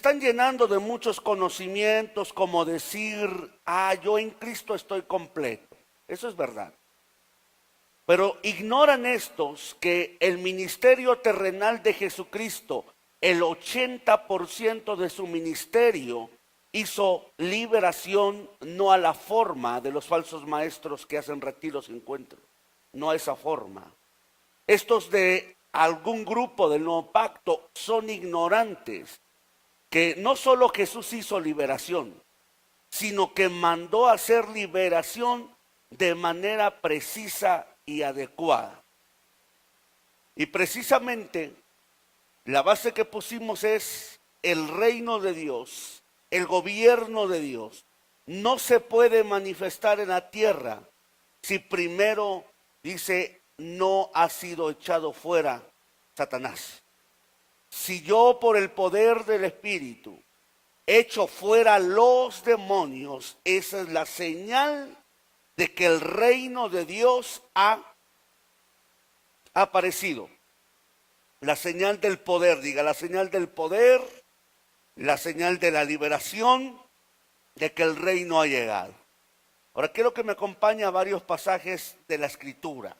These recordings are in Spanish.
están llenando de muchos conocimientos, como decir, yo en Cristo estoy completo. Eso es verdad. Pero ignoran estos que el ministerio terrenal de Jesucristo, el 80% de su ministerio hizo liberación, no a la forma de los falsos maestros que hacen retiros y encuentros, no a esa forma. Estos de algún grupo del nuevo pacto son ignorantes que no solo Jesús hizo liberación, sino que mandó hacer liberación de manera precisa y adecuada. Y precisamente la base que pusimos es el reino de Dios, el gobierno de Dios. No se puede manifestar en la tierra si primero, dice, no ha sido echado fuera Satanás. Si yo por el poder del Espíritu echo fuera los demonios, esa es la señal de que el reino de Dios ha aparecido. La señal del poder, diga, la señal del poder, la señal de la liberación, de que el reino ha llegado. Ahora quiero que me acompañe a varios pasajes de la Escritura,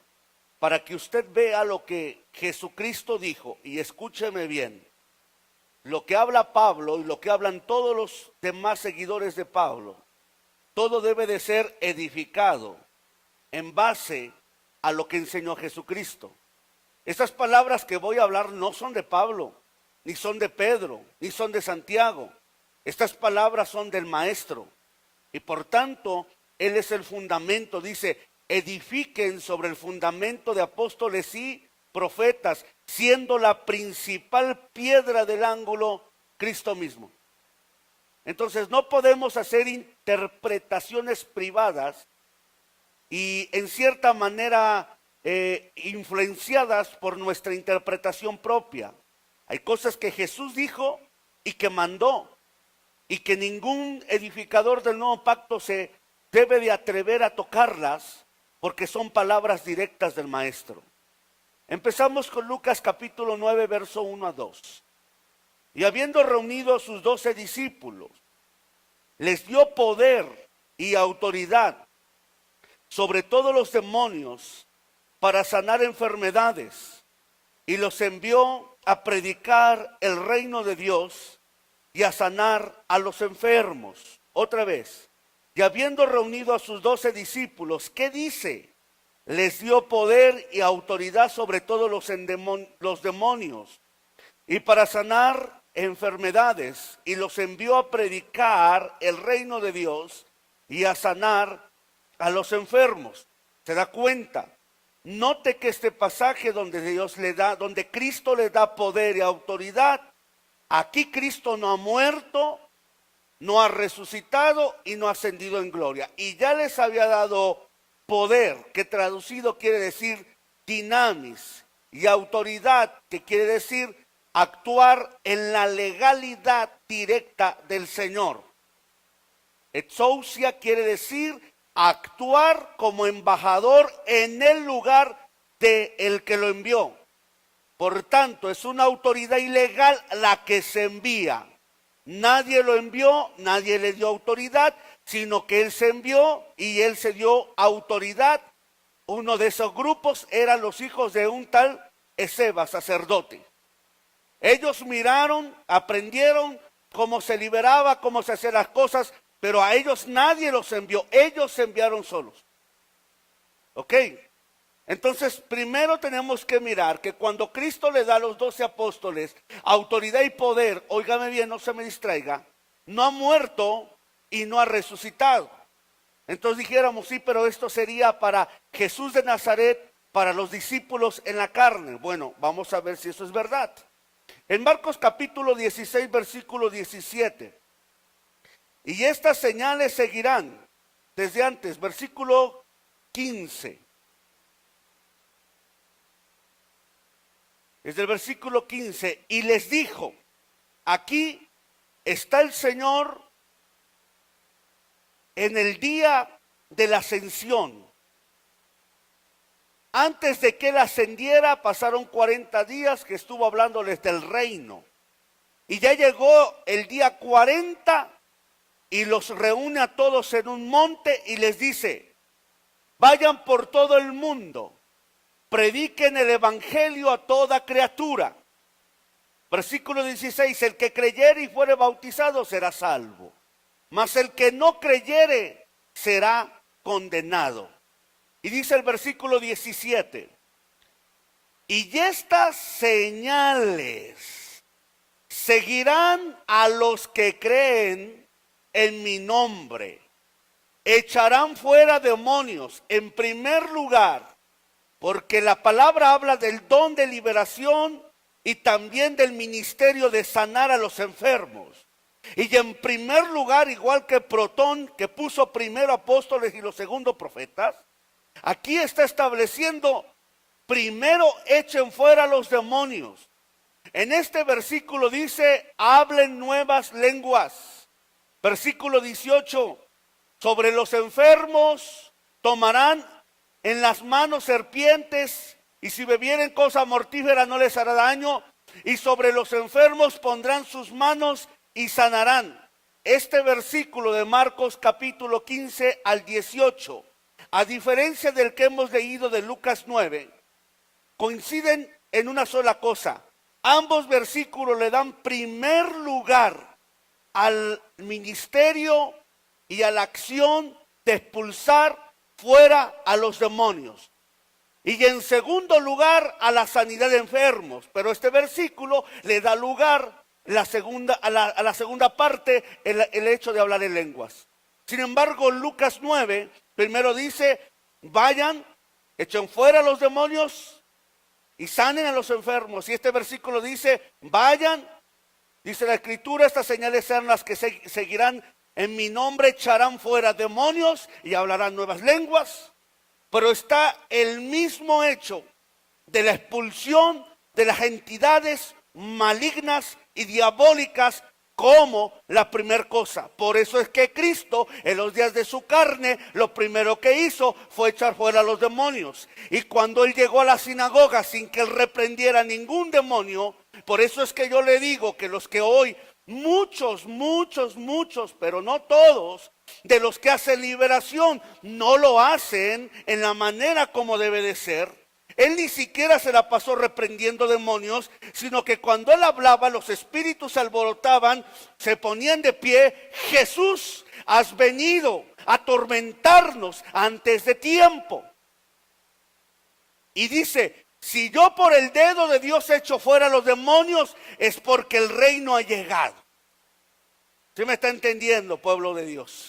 para que usted vea lo que Jesucristo dijo, y escúcheme bien. Lo que habla Pablo y lo que hablan todos los demás seguidores de Pablo, todo debe de ser edificado en base a lo que enseñó Jesucristo. Estas palabras que voy a hablar no son de Pablo, ni son de Pedro, ni son de Santiago. Estas palabras son del Maestro. Y por tanto, Él es el fundamento. Dice, edifiquen sobre el fundamento de apóstoles y profetas, siendo la principal piedra del ángulo Cristo mismo. Entonces no podemos hacer interpretaciones privadas y en cierta manera influenciadas por nuestra interpretación propia. Hay cosas que Jesús dijo y que mandó, y que ningún edificador del nuevo pacto se debe de atrever a tocarlas, porque son palabras directas del Maestro. Empezamos con Lucas capítulo 9, verso 1 a 2. Y habiendo reunido a sus 12 discípulos, les dio poder y autoridad sobre todos los demonios para sanar enfermedades, y los envió a predicar el reino de Dios y a sanar a los enfermos. Otra vez, y habiendo reunido a sus 12 discípulos, ¿qué dice? Les dio poder y autoridad sobre todos los demonios y para sanar enfermedades, y los envió a predicar el reino de Dios y a sanar a los enfermos. ¿Se da cuenta? Note que este pasaje donde Cristo le da poder y autoridad, aquí Cristo no ha muerto, no ha resucitado y no ha ascendido en gloria. Y ya les había dado poder, que traducido quiere decir dinamis, y autoridad, que quiere decir actuar en la legalidad directa del Señor. Exousia quiere decir actuar como embajador en el lugar de el que lo envió. Por tanto, es una autoridad ilegal la que se envía. Nadie lo envió, nadie le dio autoridad, sino que Él se envió y Él se dio autoridad. Uno de esos grupos eran los hijos de un tal Esceva, sacerdote. Ellos miraron, aprendieron cómo se liberaba, cómo se hacían las cosas, pero a ellos nadie los envió, ellos se enviaron solos. ¿Ok? Entonces, primero tenemos que mirar que cuando Cristo le da a los 12 apóstoles autoridad y poder, óigame bien, no se me distraiga, no ha muerto y no ha resucitado. Entonces dijéramos, sí, pero esto sería para Jesús de Nazaret, para los discípulos en la carne. Bueno, vamos a ver si eso es verdad. En Marcos capítulo 16, versículo 17. Y estas señales seguirán, desde antes, versículo 15. Desde el versículo 15, y les dijo, aquí está el Señor en el día de la ascensión. Antes de que Él ascendiera, pasaron 40 días que estuvo hablándoles del reino. Y ya llegó el día 40 y los reúne a todos en un monte y les dice: vayan por todo el mundo, prediquen el evangelio a toda criatura. Versículo 16: el que creyere y fuere bautizado será salvo, mas el que no creyere será condenado. Y dice el versículo 17: y estas señales seguirán a los que creen en mi nombre. Echarán fuera demonios, en primer lugar, porque la palabra habla del don de liberación y también del ministerio de sanar a los enfermos. Y en primer lugar, igual que Protón, que puso primero apóstoles y los segundos profetas, aquí está estableciendo: primero echen fuera los demonios. En este versículo dice: hablen nuevas lenguas. Versículo 18: sobre los enfermos tomarán en las manos serpientes, y si bebieren cosa mortífera no les hará daño, y sobre los enfermos pondrán sus manos y sanarán. Este versículo de Marcos capítulo 15 al 18, a diferencia del que hemos leído de Lucas 9, coinciden en una sola cosa. Ambos versículos le dan primer lugar al ministerio y a la acción de expulsar fuera a los demonios. Y en segundo lugar a la sanidad de enfermos. Pero este versículo le da lugar a la segunda parte, el hecho de hablar en lenguas. Sin embargo, Lucas 9 primero dice: vayan, echen fuera a los demonios y sanen a los enfermos. Y este versículo dice: vayan, dice la Escritura, estas señales serán las que seguirán en mi nombre, echarán fuera demonios y hablarán nuevas lenguas. Pero está el mismo hecho de la expulsión de las entidades malignas y diabólicas como la primera cosa. Por eso es que Cristo, en los días de su carne, lo primero que hizo fue echar fuera a los demonios. Y cuando él llegó a la sinagoga sin que él reprendiera ningún demonio, por eso es que yo le digo que los que hoy, muchos, pero no todos, de los que hacen liberación, no lo hacen en la manera como debe de ser. Él ni siquiera se la pasó reprendiendo demonios, sino que cuando él hablaba, los espíritus se alborotaban, se ponían de pie. Jesús, has venido a atormentarnos antes de tiempo. Y dice: si yo por el dedo de Dios echo fuera los demonios, es porque el reino ha llegado. ¿Sí me está entendiendo, pueblo de Dios?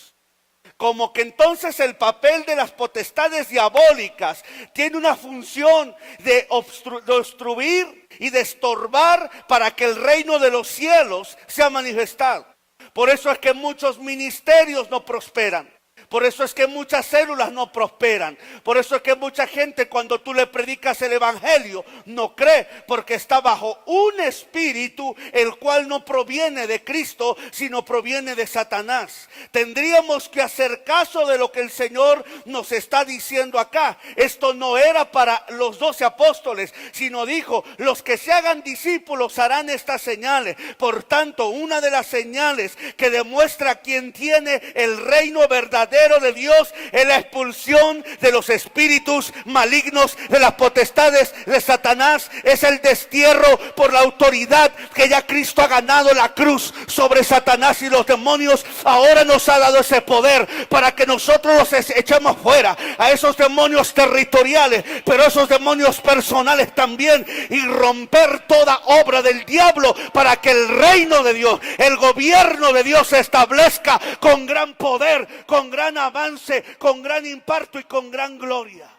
Como que entonces el papel de las potestades diabólicas tiene una función de obstruir y de estorbar para que el reino de los cielos sea manifestado. Por eso es que muchos ministerios no prosperan. Por eso es que muchas células no prosperan. Por eso es que mucha gente, cuando tú le predicas el evangelio, no cree, porque está bajo un espíritu el cual no proviene de Cristo, sino proviene de Satanás. Tendríamos que hacer caso de lo que el Señor nos está diciendo acá. Esto no era para los 12 apóstoles, sino dijo: los que se hagan discípulos harán estas señales. Por tanto, una de las señales que demuestra quién tiene el reino verdadero de Dios es la expulsión de los espíritus malignos, de las potestades de Satanás. Es el destierro por la autoridad que ya Cristo ha ganado en la cruz sobre Satanás y los demonios. Ahora nos ha dado ese poder para que nosotros los echemos fuera a esos demonios territoriales, pero esos demonios personales también, y romper toda obra del diablo para que el reino de Dios, el gobierno de Dios se establezca con gran poder, con gran avance, con gran impacto y con gran gloria.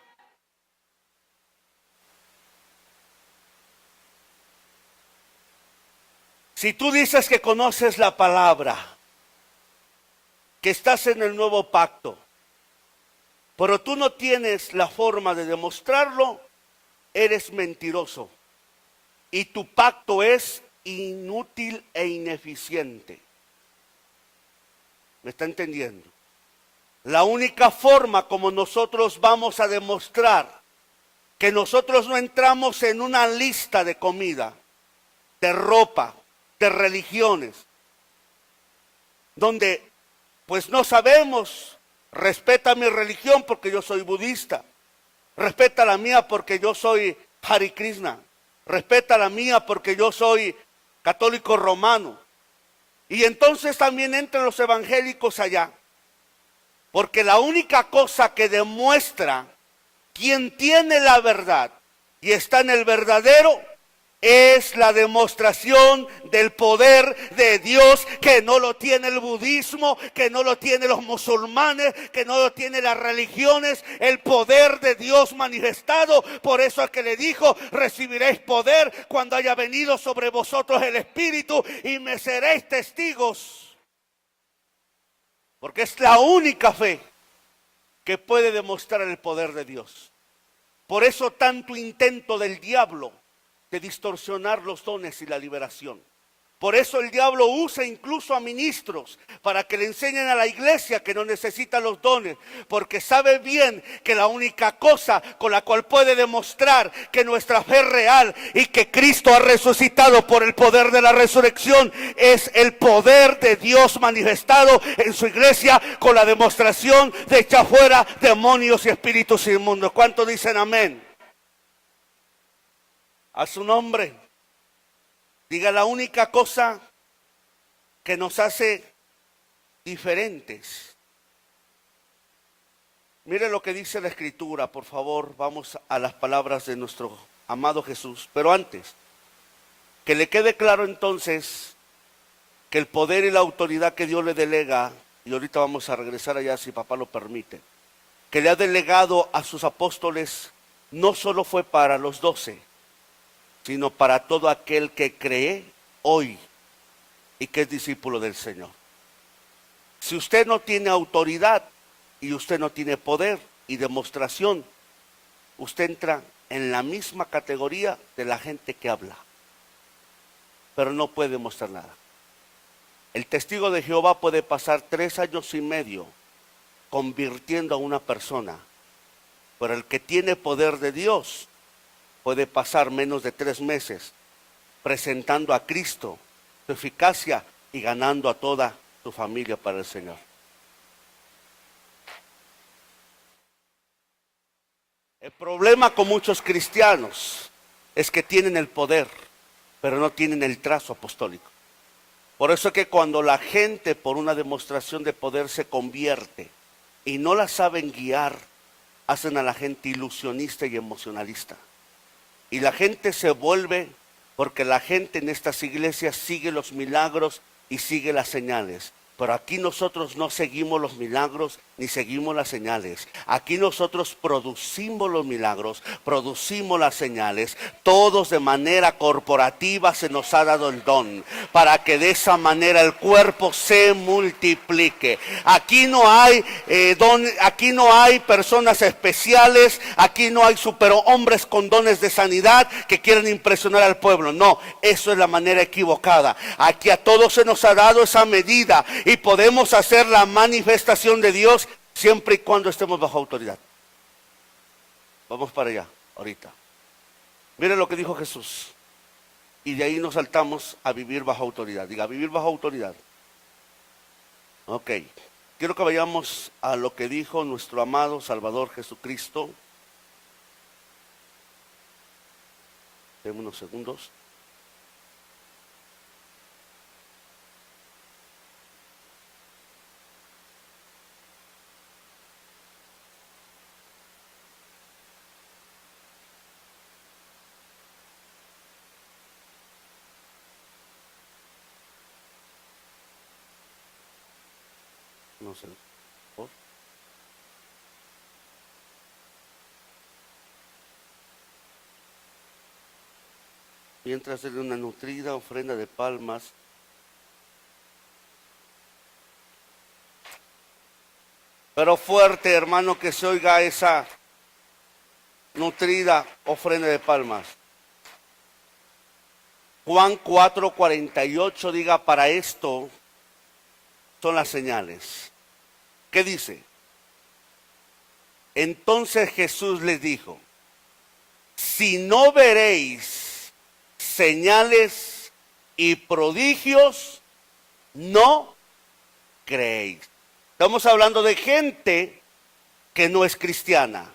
Si tú dices que conoces la palabra, que estás en el nuevo pacto, pero tú no tienes la forma de demostrarlo, eres mentiroso. Y tu pacto es inútil e ineficiente. ¿Me está entendiendo? La única forma como nosotros vamos a demostrar que nosotros no entramos en una lista de comida, de ropa, de religiones, donde pues no sabemos, respeta mi religión porque yo soy budista, respeta la mía porque yo soy Hare Krishna, respeta la mía porque yo soy católico romano. Y entonces también entran los evangélicos allá, porque la única cosa que demuestra quién tiene la verdad y está en el verdadero es la demostración del poder de Dios, que no lo tiene el budismo, que no lo tienen los musulmanes, que no lo tienen las religiones, el poder de Dios manifestado. Por eso es que le dijo: recibiréis poder cuando haya venido sobre vosotros el Espíritu y me seréis testigos. Porque es la única fe que puede demostrar el poder de Dios. Por eso tanto intento del diablo de distorsionar los dones y la liberación. Por eso el diablo usa incluso a ministros para que le enseñen a la iglesia que no necesita los dones, porque sabe bien que la única cosa con la cual puede demostrar que nuestra fe es real y que Cristo ha resucitado por el poder de la resurrección es el poder de Dios manifestado en su iglesia, con la demostración de echar fuera demonios y espíritus inmundos. ¿Cuántos dicen amén? A su nombre. Diga: la única cosa que nos hace diferentes. Mire lo que dice la Escritura, por favor. Vamos a las palabras de nuestro amado Jesús. Pero antes, que le quede claro entonces que el poder y la autoridad que Dios le delega, y ahorita vamos a regresar allá si papá lo permite, que le ha delegado a sus apóstoles, no solo fue para los 12, sino para todo aquel que cree hoy y que es discípulo del Señor. Si usted no tiene autoridad y usted no tiene poder y demostración, usted entra en la misma categoría de la gente que habla, pero no puede demostrar nada. El testigo de Jehová puede pasar 3 años y medio convirtiendo a una persona, pero el que tiene poder de Dios puede pasar menos de 3 meses presentando a Cristo, su eficacia, y ganando a toda su familia para el Señor. El problema con muchos cristianos es que tienen el poder, pero no tienen el trazo apostólico. Por eso es que cuando la gente por una demostración de poder se convierte y no la saben guiar, hacen a la gente ilusionista y emocionalista. Y la gente se vuelve, porque la gente en estas iglesias sigue los milagros y sigue las señales. Pero aquí nosotros no seguimos los milagros ni seguimos las señales. Aquí nosotros producimos los milagros, producimos las señales. Todos de manera corporativa se nos ha dado el don, para que de esa manera el cuerpo se multiplique. Aquí no hay aquí no hay personas especiales, aquí no hay superhombres con dones de sanidad que quieren impresionar al pueblo. No, eso es la manera equivocada. Aquí a todos se nos ha dado esa medida y podemos hacer la manifestación de Dios siempre y cuando estemos bajo autoridad. Vamos para allá ahorita. Miren lo que dijo Jesús. Y de ahí nos saltamos a vivir bajo autoridad. Diga: vivir bajo autoridad. Ok. Quiero que vayamos a lo que dijo nuestro amado Salvador Jesucristo. Denme unos segundos. No sé. ¿Por? Mientras de una nutrida ofrenda de palmas, pero fuerte, hermano, que se oiga esa nutrida ofrenda de palmas. Juan 4:48, diga: para esto son las señales. ¿Qué dice? Entonces Jesús les dijo: si no veréis señales y prodigios no creéis. Estamos hablando de gente que no es cristiana.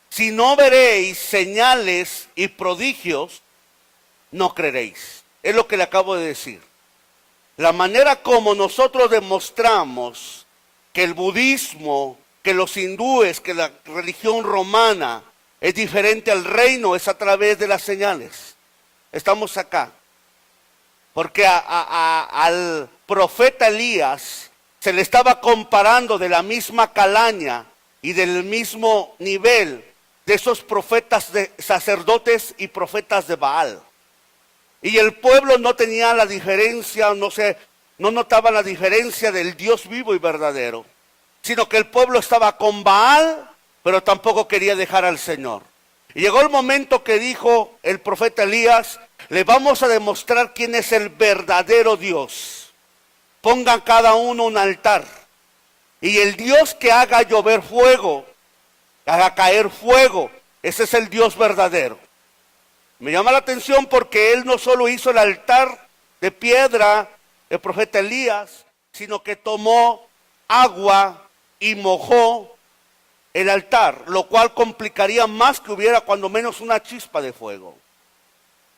Si no veréis señales y prodigios, no creeréis. Es lo que le acabo de decir. La manera como nosotros demostramos que el budismo, que los hindúes, que la religión romana es diferente al reino es a través de las señales. Estamos acá. Porque al profeta Elías se le estaba comparando de la misma calaña y del mismo nivel de esos profetas, de sacerdotes y profetas de Baal. Y el pueblo no tenía la diferencia, no notaba la diferencia del Dios vivo y verdadero, sino que el pueblo estaba con Baal, pero tampoco quería dejar al Señor. Y llegó el momento que dijo el profeta Elías: le vamos a demostrar quién es el verdadero Dios. Pongan cada uno un altar. Y el Dios que haga llover fuego, haga caer fuego, ese es el Dios verdadero. Me llama la atención porque él no solo hizo el altar de piedra, el profeta Elías, sino que tomó agua y mojó el altar, lo cual complicaría más que hubiera cuando menos una chispa de fuego.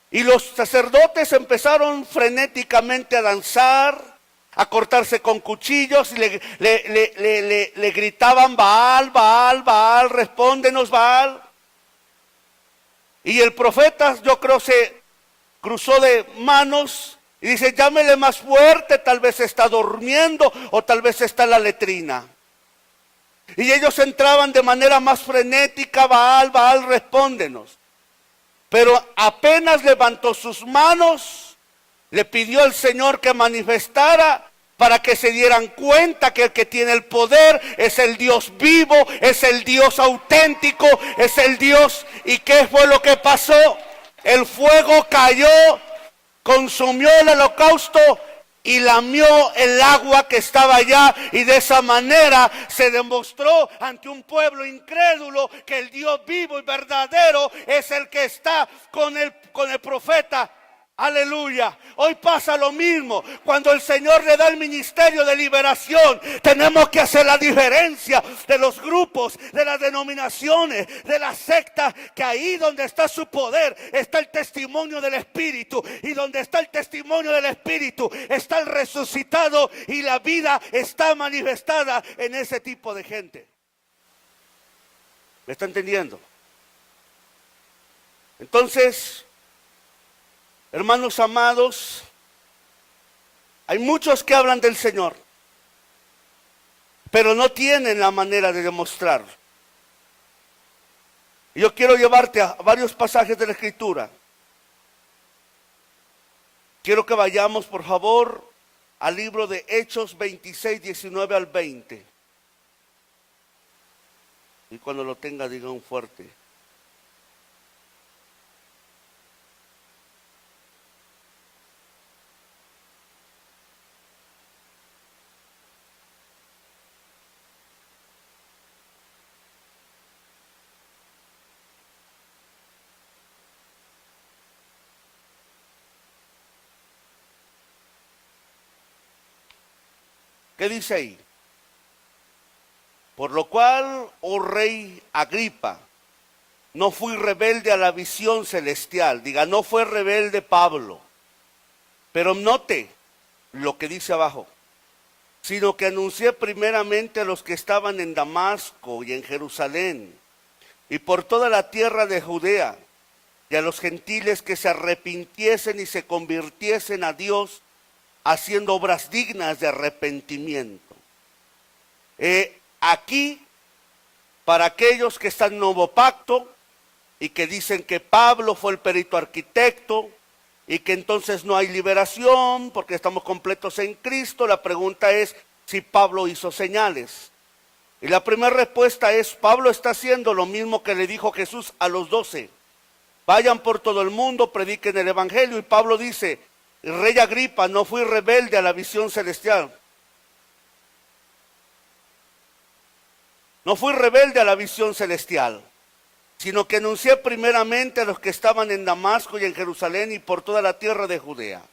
Y los sacerdotes empezaron frenéticamente a danzar, a cortarse con cuchillos y le gritaban: Baal, Baal, Baal, respóndenos, Baal. Y el profeta, yo creo, se cruzó de manos y dice: llámele más fuerte, tal vez está durmiendo o tal vez está en la letrina. Y ellos entraban de manera más frenética: Baal, Baal, respóndenos. Pero apenas levantó sus manos, le pidió al Señor que manifestara para que se dieran cuenta que el que tiene el poder es el Dios vivo, es el Dios auténtico, es el Dios. ¿Y qué fue lo que pasó? El fuego cayó, consumió el holocausto y lamió el agua que estaba allá, y de esa manera se demostró ante un pueblo incrédulo que el Dios vivo y verdadero es el que está con el profeta. Aleluya. Hoy pasa lo mismo. Cuando el Señor le da el ministerio de liberación, tenemos que hacer la diferencia de los grupos, de las denominaciones, de las sectas, que ahí donde está su poder está el testimonio del Espíritu, y donde está el testimonio del Espíritu está el resucitado, y la vida está manifestada en ese tipo de gente. ¿Me está entendiendo? Entonces, hermanos amados, hay muchos que hablan del Señor, pero no tienen la manera de demostrarlo. Yo quiero llevarte a varios pasajes de la Escritura. Quiero que vayamos, por favor, al libro de Hechos 26, 19 al 20. Y cuando lo tenga, diga un fuerte. ¿Qué dice ahí? Por lo cual, oh rey Agripa, no fui rebelde a la visión celestial. Diga, no fue rebelde Pablo. Pero note lo que dice abajo. Sino que anuncié primeramente a los que estaban en Damasco y en Jerusalén, y por toda la tierra de Judea, y a los gentiles que se arrepintiesen y se convirtiesen a Dios, haciendo obras dignas de arrepentimiento. Aquí, para aquellos que están en nuevo pacto y que dicen que Pablo fue el perito arquitecto y que entonces no hay liberación porque estamos completos en Cristo, la pregunta es si Pablo hizo señales. Y la primera respuesta es: Pablo está haciendo lo mismo que le dijo Jesús a los 12. Vayan por todo el mundo, prediquen el evangelio. Y Pablo dice: Rey Agripa, no fui rebelde a la visión celestial. No fui rebelde a la visión celestial, sino que anuncié primeramente a los que estaban en Damasco y en Jerusalén y por toda la tierra de Judea.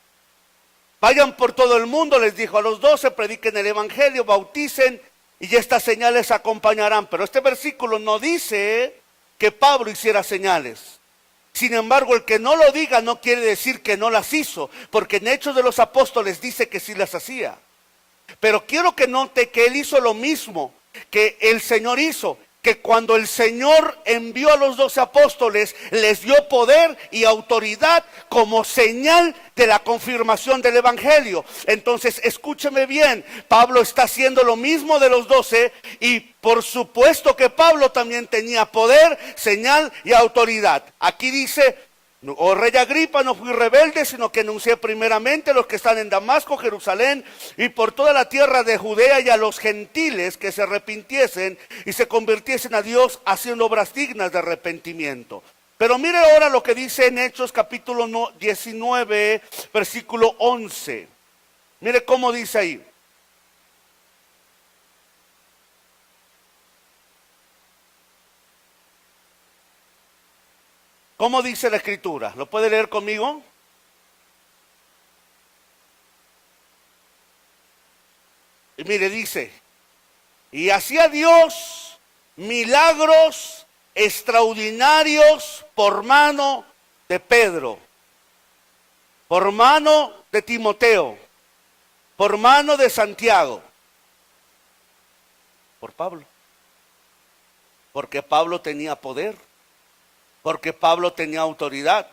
Vayan por todo el mundo, les dijo a los 12, prediquen el evangelio, bauticen y estas señales acompañarán. Pero este versículo no dice que Pablo hiciera señales. Sin embargo, el que no lo diga no quiere decir que no las hizo, porque en Hechos de los Apóstoles dice que sí las hacía. Pero quiero que note que él hizo lo mismo que el Señor hizo, que cuando el Señor envió a los 12 apóstoles, les dio poder y autoridad como señal de la confirmación del evangelio. Entonces, escúcheme bien, Pablo está haciendo lo mismo de los 12 y por supuesto que Pablo también tenía poder, señal y autoridad. Aquí dice: oh rey Agripa, no fui rebelde, sino que anuncié primeramente a los que están en Damasco, Jerusalén y por toda la tierra de Judea y a los gentiles que se arrepintiesen y se convirtiesen a Dios haciendo obras dignas de arrepentimiento. Pero mire ahora lo que dice en Hechos capítulo 19, versículo 11. Mire cómo dice ahí. ¿Cómo dice la escritura? ¿Lo puede leer conmigo? Y mire, dice: y hacía Dios milagros extraordinarios por mano de Pedro, por mano de Timoteo, por mano de Santiago, por Pablo. Porque Pablo tenía poder. Porque Pablo tenía autoridad,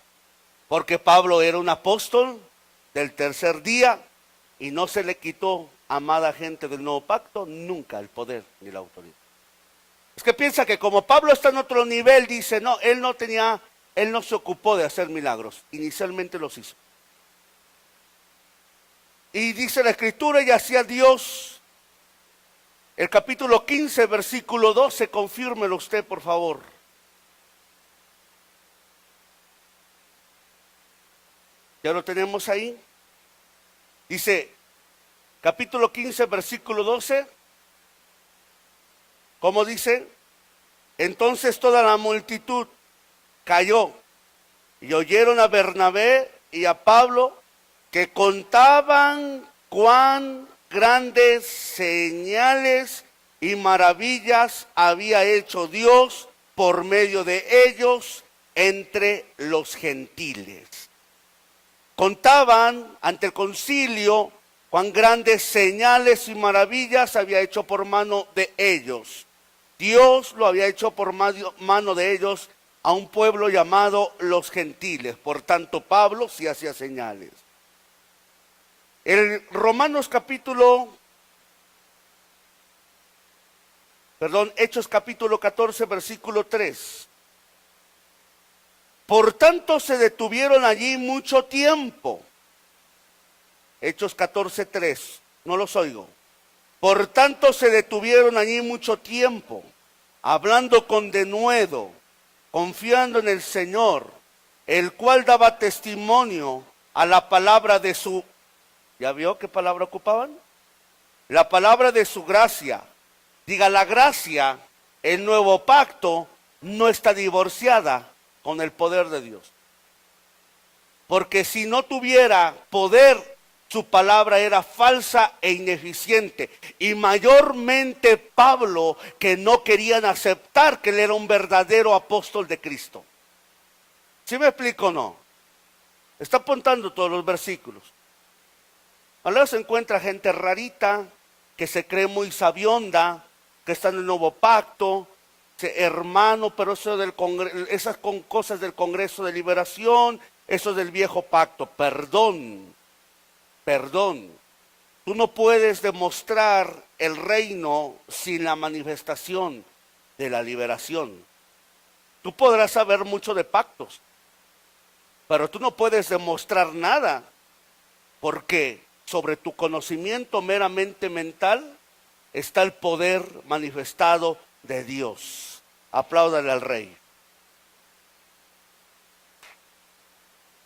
porque Pablo era un apóstol del tercer día y no se le quitó, amada gente del nuevo pacto, nunca el poder ni la autoridad. Es que piensa que como Pablo está en otro nivel, dice, no, él no se ocupó de hacer milagros, inicialmente los hizo. Y dice la escritura: y hacía Dios, el capítulo 15, versículo 12, confírmelo usted por favor. ¿Ya lo tenemos ahí? Dice, capítulo 15, versículo 12. ¿Cómo dice? Entonces toda la multitud cayó y oyeron a Bernabé y a Pablo que contaban cuán grandes señales y maravillas había hecho Dios por medio de ellos entre los gentiles. Contaban ante el concilio cuán grandes señales y maravillas había hecho por mano de ellos. Dios lo había hecho por mano de ellos a un pueblo llamado los gentiles. Por tanto, Pablo sí hacía señales. El Hechos capítulo 14, versículo 3. Por tanto se detuvieron allí mucho tiempo. Hechos 14:3, no los oigo. Por tanto se detuvieron allí mucho tiempo, hablando con denuedo, confiando en el Señor, el cual daba testimonio a la palabra de su... ¿Ya vio qué palabra ocupaban? La palabra de su gracia. Diga, la gracia, el nuevo pacto, no está divorciada con el poder de Dios. Porque si no tuviera poder, su palabra era falsa e ineficiente. Y mayormente Pablo, que no querían aceptar que él era un verdadero apóstol de Cristo. ¿Sí me explico o no? Está apuntando todos los versículos. A veces se encuentra gente rarita, que se cree muy sabionda, que está en el nuevo pacto, hermano, pero eso esas cosas del Congreso de Liberación, eso del viejo pacto. Perdón. Tú no puedes demostrar el reino sin la manifestación de la liberación. Tú podrás saber mucho de pactos, pero tú no puedes demostrar nada, porque sobre tu conocimiento meramente mental está el poder manifestado de Dios. Apláudale al rey.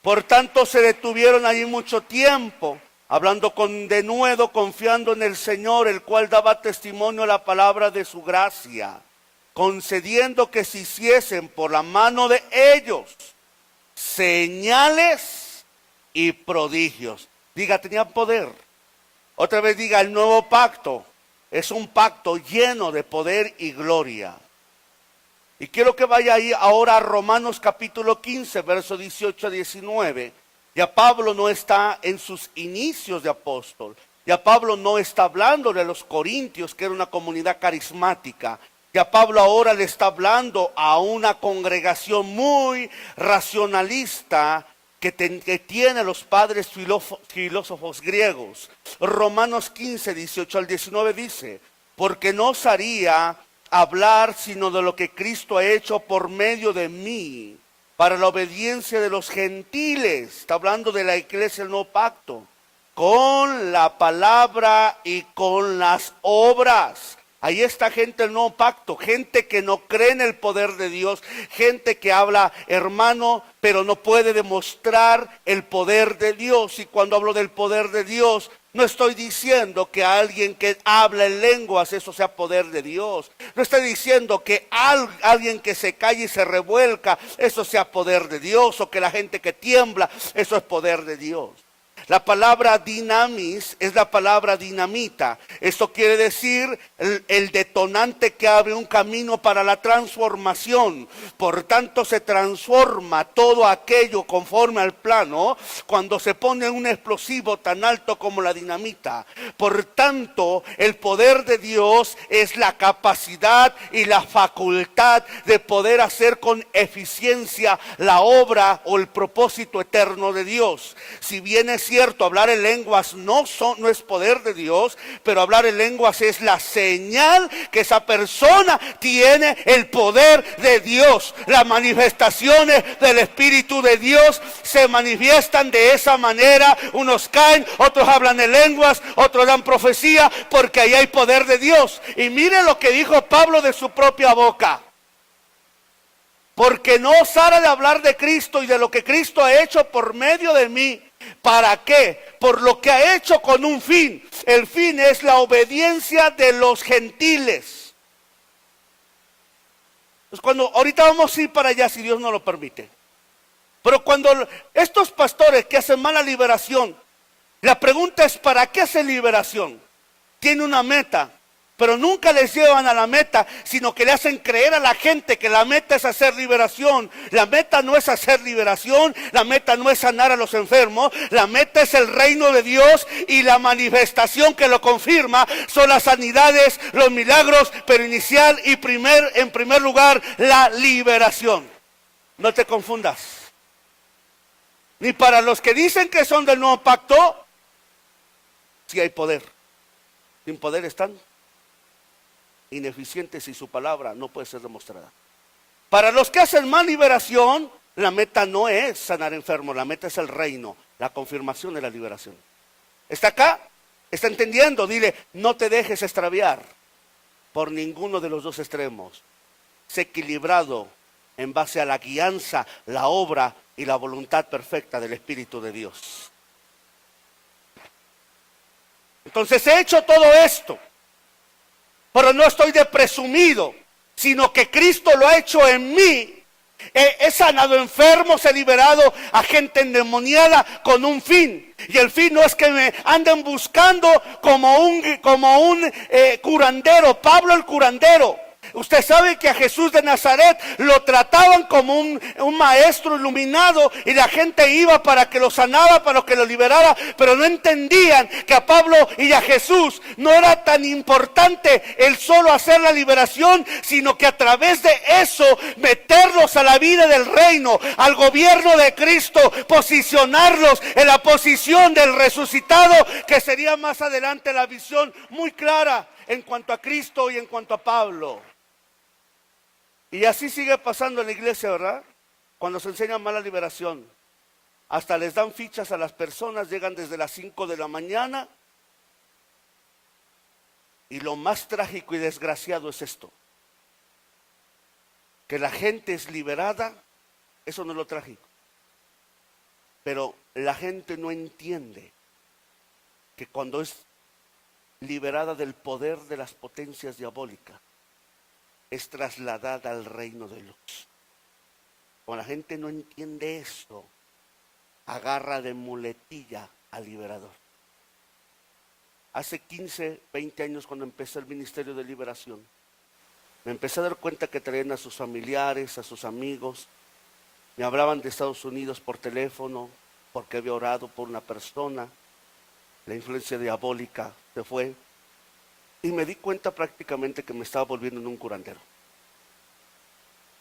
Por tanto se detuvieron allí mucho tiempo, hablando con denuedo, confiando en el Señor, el cual daba testimonio a la palabra de su gracia, concediendo que se hiciesen por la mano de ellos señales y prodigios. Diga, tenían poder. Otra vez diga, el nuevo pacto es un pacto lleno de poder y gloria. Y quiero que vaya ahí ahora a Romanos capítulo 15, verso 18 a 19. Ya Pablo no está en sus inicios de apóstol. Ya Pablo no está hablando de los corintios, que era una comunidad carismática. Ya Pablo ahora le está hablando a una congregación muy racionalista que tiene los padres filósofos griegos. Romanos 15, 18 al 19 dice, porque no os haría hablar sino de lo que Cristo ha hecho por medio de mí, para la obediencia de los gentiles. Está hablando de la iglesia del nuevo pacto, con la palabra y con las obras. Ahí está gente del nuevo pacto, gente que no cree en el poder de Dios, gente que habla hermano, pero no puede demostrar el poder de Dios. Y cuando hablo del poder de Dios, no estoy diciendo que alguien que habla en lenguas, eso sea poder de Dios. No estoy diciendo que alguien que se calla y se revuelca, eso sea poder de Dios. O que la gente que tiembla, eso es poder de Dios. La palabra dinamis es la palabra dinamita. Esto quiere decir el detonante que abre un camino para la transformación. Por tanto, se transforma todo aquello conforme al plano cuando se pone un explosivo tan alto como la dinamita. Por tanto, el poder de Dios es la capacidad y la facultad de poder hacer con eficiencia la obra o el propósito eterno de Dios. Si bien es cierto, hablar en lenguas no es poder de Dios, pero hablar en lenguas es la señal que esa persona tiene el poder de Dios. Las manifestaciones del Espíritu de Dios se manifiestan de esa manera. Unos caen, otros hablan en lenguas, otros dan profecía, porque ahí hay poder de Dios. Y mire lo que dijo Pablo de su propia boca. Porque no osara de hablar de Cristo y de lo que Cristo ha hecho por medio de mí. ¿Para qué? Por lo que ha hecho con un fin. El fin es la obediencia de los gentiles. Pues ahorita vamos a ir para allá si Dios nos lo permite. Pero cuando estos pastores que hacen mala liberación, la pregunta es ¿para qué hacen liberación? Tiene una meta. Pero nunca les llevan a la meta, sino que le hacen creer a la gente que la meta es hacer liberación. La meta no es hacer liberación, la meta no es sanar a los enfermos, la meta es el reino de Dios y la manifestación que lo confirma son las sanidades, los milagros, pero inicial y en primer lugar la liberación. No te confundas. Ni para los que dicen que son del nuevo pacto, sí hay poder. Sin poder están ineficientes y su palabra no puede ser demostrada. Para los que hacen mal liberación, la meta no es sanar enfermos, la meta es el reino, la confirmación de la liberación. ¿Está acá? ¿Está entendiendo? Dile, no te dejes extraviar por ninguno de los dos extremos. Sé equilibrado en base a la guianza, la obra y la voluntad perfecta del Espíritu de Dios. Entonces he hecho todo esto, pero no estoy de presumido, sino que Cristo lo ha hecho en mí. He sanado enfermos, he liberado a gente endemoniada con un fin. Y el fin no es que me anden buscando como un curandero, Pablo el curandero. Usted sabe que a Jesús de Nazaret lo trataban como un maestro iluminado y la gente iba para que lo sanara, para que lo liberara, pero no entendían que a Pablo y a Jesús no era tan importante el solo hacer la liberación, sino que a través de eso meterlos a la vida del reino, al gobierno de Cristo, posicionarlos en la posición del resucitado, que sería más adelante la visión muy clara en cuanto a Cristo y en cuanto a Pablo. Y así sigue pasando en la iglesia, ¿verdad? Cuando se enseña mala liberación. Hasta les dan fichas a las personas, llegan desde las 5 de la mañana. Y lo más trágico y desgraciado es esto. Que la gente es liberada, eso no es lo trágico. Pero la gente no entiende que cuando es liberada del poder de las potencias diabólicas, es trasladada al reino de luz. Cuando la gente no entiende esto, agarra de muletilla al liberador. Hace 15, 20 años cuando empecé el ministerio de liberación, me empecé a dar cuenta que traían a sus familiares, a sus amigos, me hablaban de Estados Unidos por teléfono, porque había orado por una persona, la influencia diabólica se fue, y me di cuenta prácticamente que me estaba volviendo en un curandero.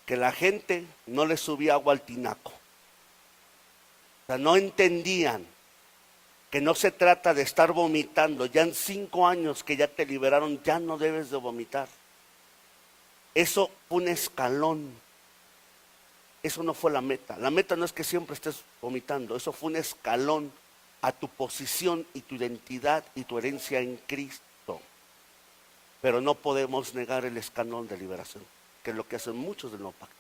Que la gente no le subía agua al tinaco. O sea, no entendían que no se trata de estar vomitando. Ya en 5 años que ya te liberaron, ya no debes de vomitar. Eso fue un escalón. Eso no fue la meta. La meta no es que siempre estés vomitando. Eso fue un escalón a tu posición y tu identidad y tu herencia en Cristo. Pero no podemos negar el escalón de liberación, que es lo que hacen muchos del nuevo pacto.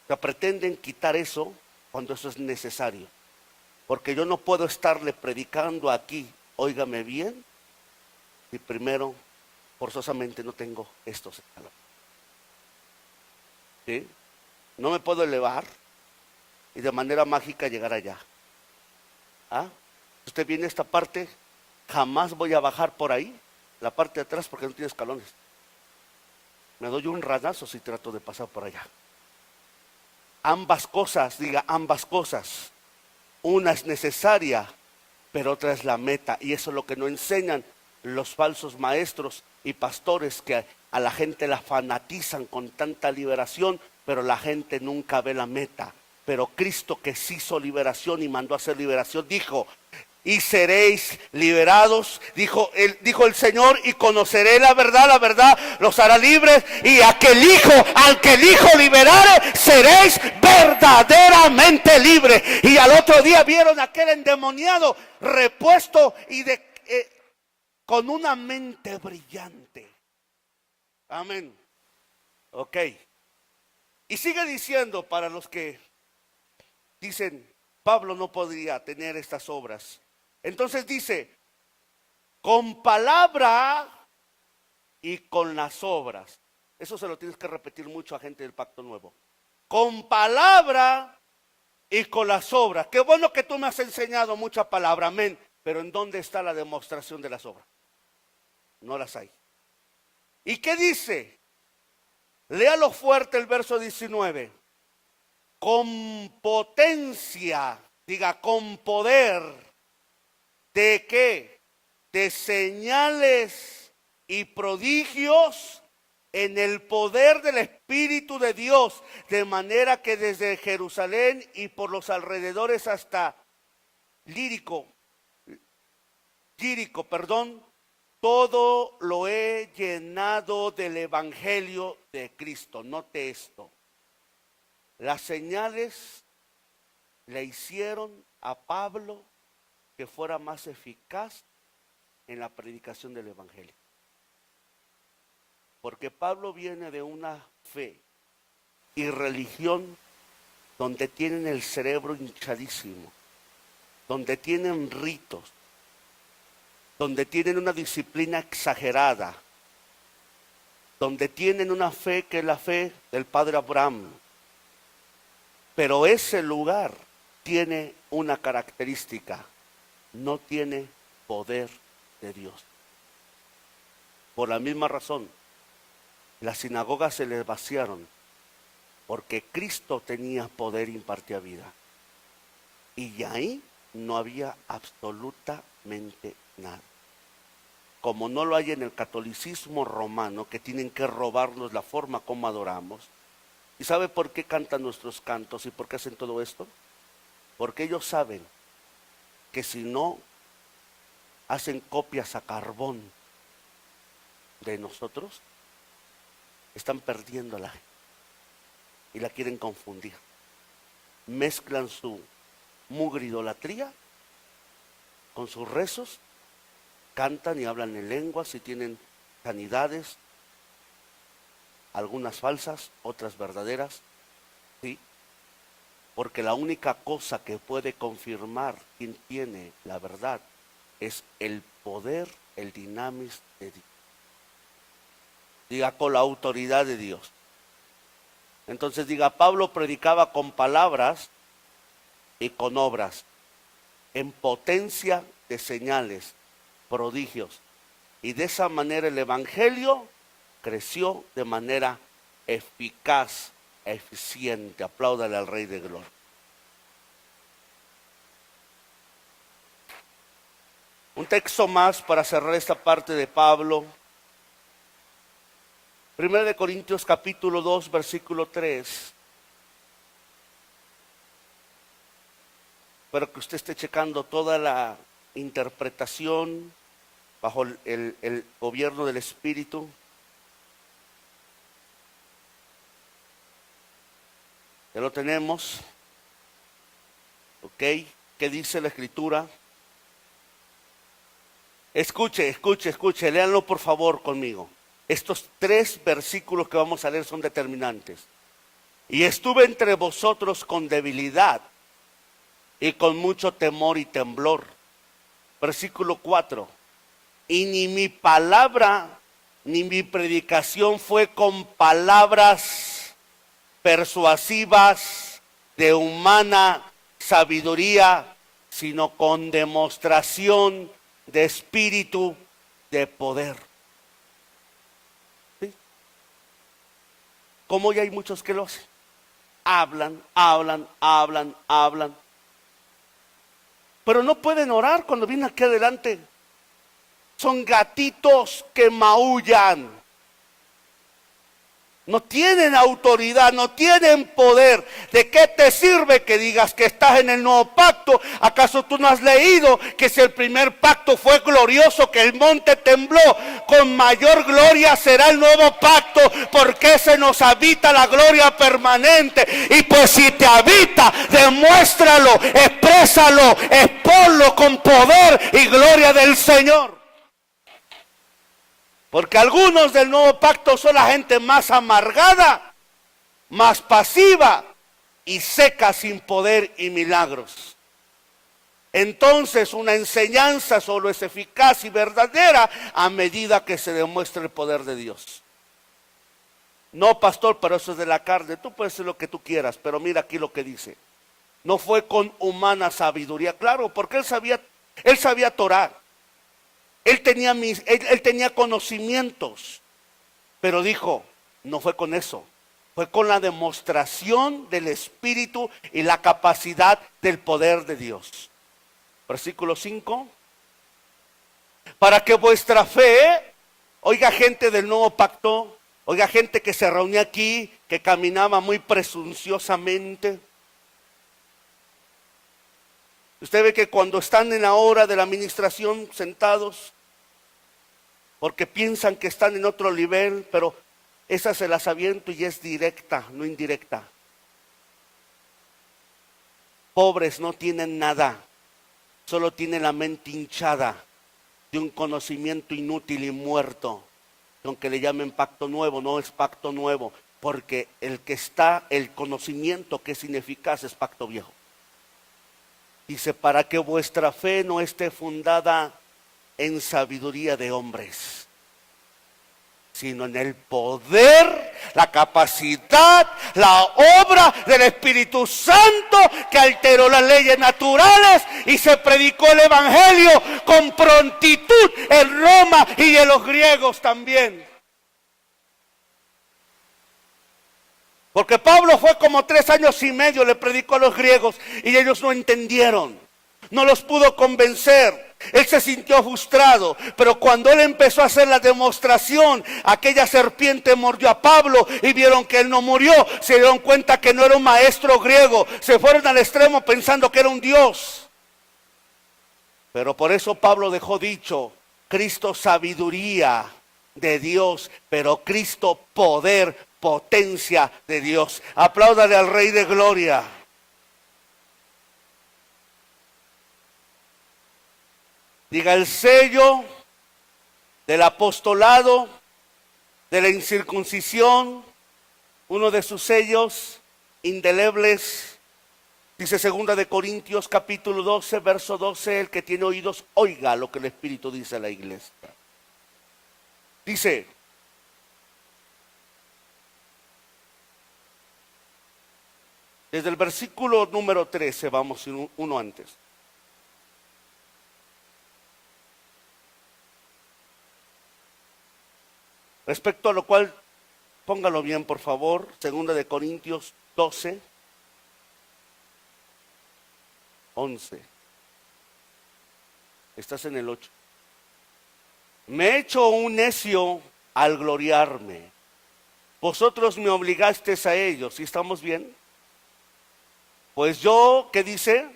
O sea, pretenden quitar eso cuando eso es necesario. Porque yo no puedo estarle predicando aquí, óigame bien, si primero forzosamente no tengo estos escalones. ¿Sí? No me puedo elevar y de manera mágica llegar allá. ¿Ah? Si usted viene a esta parte, jamás voy a bajar por ahí, la parte de atrás, porque no tiene escalones. Me doy un radazo si trato de pasar por allá. Ambas cosas, diga ambas cosas. Una es necesaria, pero otra es la meta. Y eso es lo que no enseñan los falsos maestros y pastores, que a la gente la fanatizan con tanta liberación, pero la gente nunca ve la meta. Pero Cristo, que se hizo liberación y mandó a hacer liberación, dijo: y seréis liberados, dijo el Señor, y conoceré la verdad los hará libres, y al que el Hijo liberare, seréis verdaderamente libres. Y al otro día vieron a aquel endemoniado repuesto y con una mente brillante. Amén. Ok. Y sigue diciendo, para los que dicen, Pablo no podría tener estas obras. Entonces dice, con palabra y con las obras. Eso se lo tienes que repetir mucho a gente del Pacto Nuevo. Con palabra y con las obras. Qué bueno que tú me has enseñado mucha palabra, amén. Pero ¿en dónde está la demostración de las obras? No las hay. ¿Y qué dice? Léalo fuerte el verso 19. Con potencia, diga con poder. ¿De qué? De señales y prodigios en el poder del Espíritu de Dios, de manera que desde Jerusalén y por los alrededores hasta Lírico, todo lo he llenado del Evangelio de Cristo. Note esto. Las señales le hicieron a Pablo que fuera más eficaz en la predicación del Evangelio. Porque Pablo viene de una fe y religión donde tienen el cerebro hinchadísimo, donde tienen ritos, donde tienen una disciplina exagerada, donde tienen una fe que es la fe del padre Abraham. Pero ese lugar tiene una característica: no tiene poder de Dios. Por la misma razón, las sinagogas se les vaciaron, porque Cristo tenía poder y impartía vida. Y ahí no había absolutamente nada. Como no lo hay en el catolicismo romano, que tienen que robarnos la forma como adoramos. ¿Y sabe por qué cantan nuestros cantos y por qué hacen todo esto? Porque ellos saben que si no hacen copias a carbón de nosotros, están perdiendo a la gente y la quieren confundir. Mezclan su mugre idolatría con sus rezos, cantan y hablan en lenguas y tienen sanidades, algunas falsas, otras verdaderas, ¿sí? Porque la única cosa que puede confirmar quién tiene la verdad es el poder, el dinamis de Dios. Diga, con la autoridad de Dios. Entonces diga, Pablo predicaba con palabras y con obras. en potencia de señales, prodigios. Y de esa manera el Evangelio creció de manera eficaz, eficiente. Apláudale al Rey de Gloria. Un texto más para cerrar esta parte de Pablo. 1 de Corintios capítulo 2, versículo 3. Espero que usted esté checando toda la interpretación bajo el gobierno del Espíritu. Ya lo tenemos. ¿Ok? ¿Qué dice la Escritura? Escuche, léanlo por favor conmigo. Estos 3 versículos que vamos a leer son determinantes. Y estuve entre vosotros con debilidad y con mucho temor y temblor. Versículo 4. Y ni mi palabra ni mi predicación fue con palabras persuasivas de humana sabiduría, sino con demostración de espíritu, de poder. ¿Sí? Como ya hay muchos que lo hacen. Hablan. Pero no pueden orar cuando vienen aquí adelante. Son gatitos que maullan. No tienen autoridad, no tienen poder. ¿De qué te sirve que digas que estás en el nuevo pacto? ¿Acaso tú no has leído que si el primer pacto fue glorioso, que el monte tembló, con mayor gloria será el nuevo pacto? Porque se nos habita la gloria permanente. Y pues si te habita, demuéstralo, exprésalo, exponlo con poder y gloria del Señor. Porque algunos del nuevo pacto son la gente más amargada, más pasiva y seca, sin poder y milagros. Entonces una enseñanza solo es eficaz y verdadera a medida que se demuestra el poder de Dios. No, pastor, pero eso es de la carne. Tú puedes hacer lo que tú quieras, pero mira aquí lo que dice. No fue con humana sabiduría, claro, porque él sabía Torah. Él tenía conocimientos, pero dijo, no fue con eso, fue con la demostración del Espíritu y la capacidad del poder de Dios. Versículo 5. Para que vuestra fe, oiga gente del nuevo pacto, oiga gente que se reunía aquí, que caminaba muy presunciosamente. Usted ve que cuando están en la hora de la administración sentados, porque piensan que están en otro nivel, pero esa se las aviento y es directa, no indirecta. Pobres no tienen nada, solo tienen la mente hinchada de un conocimiento inútil y muerto. Aunque le llamen pacto nuevo, no es pacto nuevo, porque el conocimiento que es ineficaz es pacto viejo. Dice, para que vuestra fe no esté fundada en sabiduría de hombres, sino en el poder, la capacidad, la obra del Espíritu Santo que alteró las leyes naturales y se predicó el Evangelio con prontitud en Roma y de los griegos también. Porque Pablo fue como 3 años y medio, le predicó a los griegos y ellos no entendieron, no los pudo convencer. Él se sintió frustrado, pero cuando él empezó a hacer la demostración, aquella serpiente mordió a Pablo y vieron que él no murió, se dieron cuenta que no era un maestro griego, se fueron al extremo pensando que era un dios. Pero por eso Pablo dejó dicho, Cristo sabiduría de Dios, pero Cristo poder, potencia de Dios. Apláudale al Rey de Gloria. Diga, el sello del apostolado, de la incircuncisión, uno de sus sellos indelebles, dice 2 de Corintios capítulo 12, verso 12, el que tiene oídos, oiga lo que el Espíritu dice a la iglesia. Dice, desde el versículo número 13, vamos uno antes. Respecto a lo cual, póngalo bien por favor, 2 Corintios 12:11. Estás en el 8. Me he hecho un necio al gloriarme. Vosotros me obligasteis a ello. ¿Sí estamos bien? Pues yo, ¿qué dice?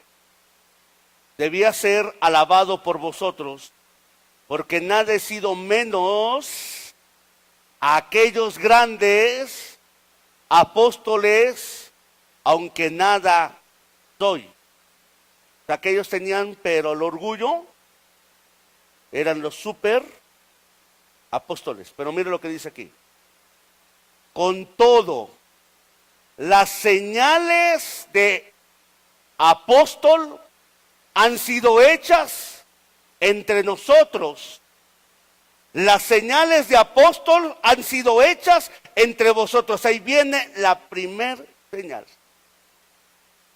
Debía ser alabado por vosotros, porque nada he sido menos a aquellos grandes apóstoles, aunque nada soy. O sea, aquellos tenían, pero el orgullo, eran los super apóstoles. Pero mire lo que dice aquí. Con todo, las señales de apóstol han sido hechas entre nosotros. Las señales de apóstol han sido hechas entre vosotros. Ahí viene la primer señal.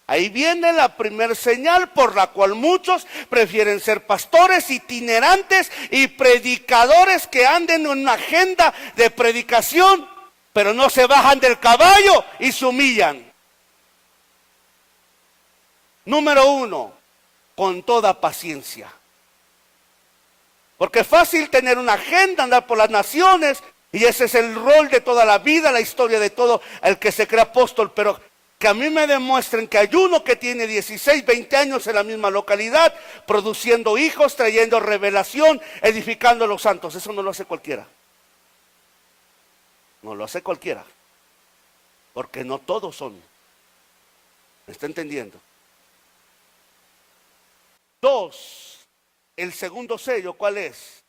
Ahí viene la primer señal por la cual muchos prefieren ser pastores itinerantes y predicadores que anden en una agenda de predicación, pero no se bajan del caballo y se humillan. Número 1, con toda paciencia. Porque es fácil tener una agenda, andar por las naciones, y ese es el rol de toda la vida, la historia de todo el que se cree apóstol, pero que a mí me demuestren que hay uno que tiene 16, 20 años en la misma localidad, produciendo hijos, trayendo revelación, edificando a los santos. Eso no lo hace cualquiera. No lo hace cualquiera. Porque no todos son. ¿Me está entendiendo? 2, el segundo sello, ¿cuál es?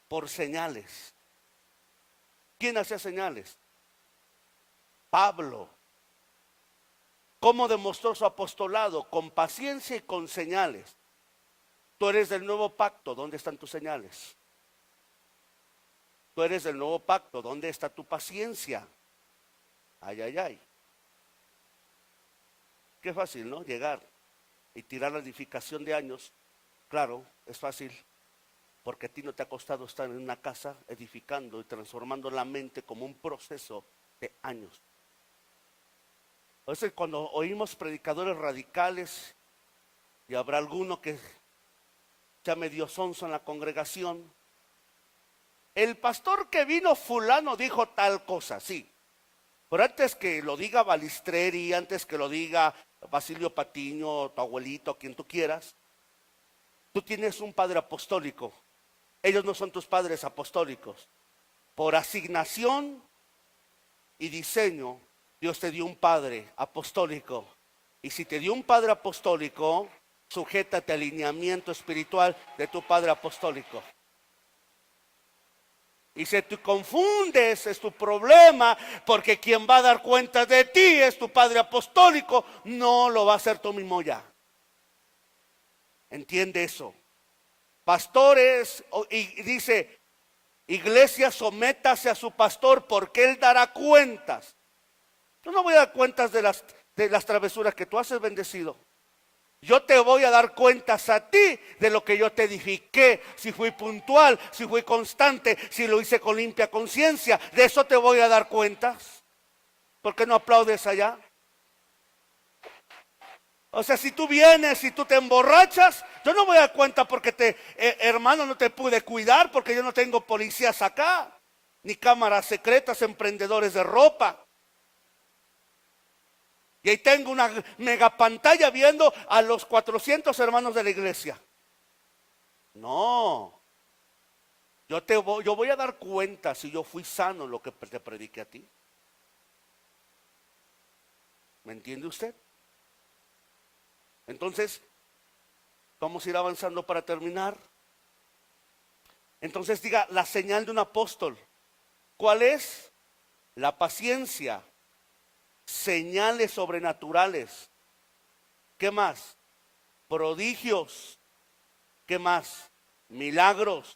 Por señales. ¿Quién hacía señales? Pablo. ¿Cómo demostró su apostolado? Con paciencia y con señales. Tú eres del nuevo pacto, ¿dónde están tus señales? Tú eres del nuevo pacto, ¿dónde está tu paciencia? Ay, ay, ay. Qué fácil, ¿no? Llegar y tirar la edificación de años. Claro, es fácil, porque a ti no te ha costado estar en una casa edificando y transformando la mente como un proceso de años. A veces cuando oímos predicadores radicales, y habrá alguno que ya medio sonso en la congregación, el pastor que vino fulano dijo tal cosa, sí, pero antes que lo diga Balistreri, antes que lo diga Basilio Patiño, tu abuelito, quien tú quieras, tú tienes un padre apostólico. Ellos no son tus padres apostólicos. Por asignación y diseño, Dios te dio un padre apostólico. Y si te dio un padre apostólico, sujétate al alineamiento espiritual de tu padre apostólico. Y si te confundes, es tu problema, porque quien va a dar cuenta de ti es tu padre apostólico, no lo va a hacer tú mismo ya. ¿Entiende eso? Pastores, y dice, iglesia, sométase a su pastor porque él dará cuentas. Yo no voy a dar cuentas de las travesuras que tú haces, bendecido. Yo te voy a dar cuentas a ti de lo que yo te edifiqué, si fui puntual, si fui constante, si lo hice con limpia conciencia. De eso te voy a dar cuentas. ¿Por qué no aplaudes allá? O sea, si tú vienes, si tú te emborrachas, yo no voy a dar cuenta porque hermano, no te pude cuidar, porque yo no tengo policías acá, ni cámaras secretas, emprendedores de ropa. Y ahí tengo una mega pantalla viendo a los 400 hermanos de la iglesia. No, yo voy a dar cuenta si yo fui sano lo que te prediqué a ti. ¿Me entiende usted? Entonces, vamos a ir avanzando para terminar. Entonces diga, la señal de un apóstol, ¿cuál es? La paciencia, señales sobrenaturales. ¿Qué más? Prodigios. ¿Qué más? Milagros.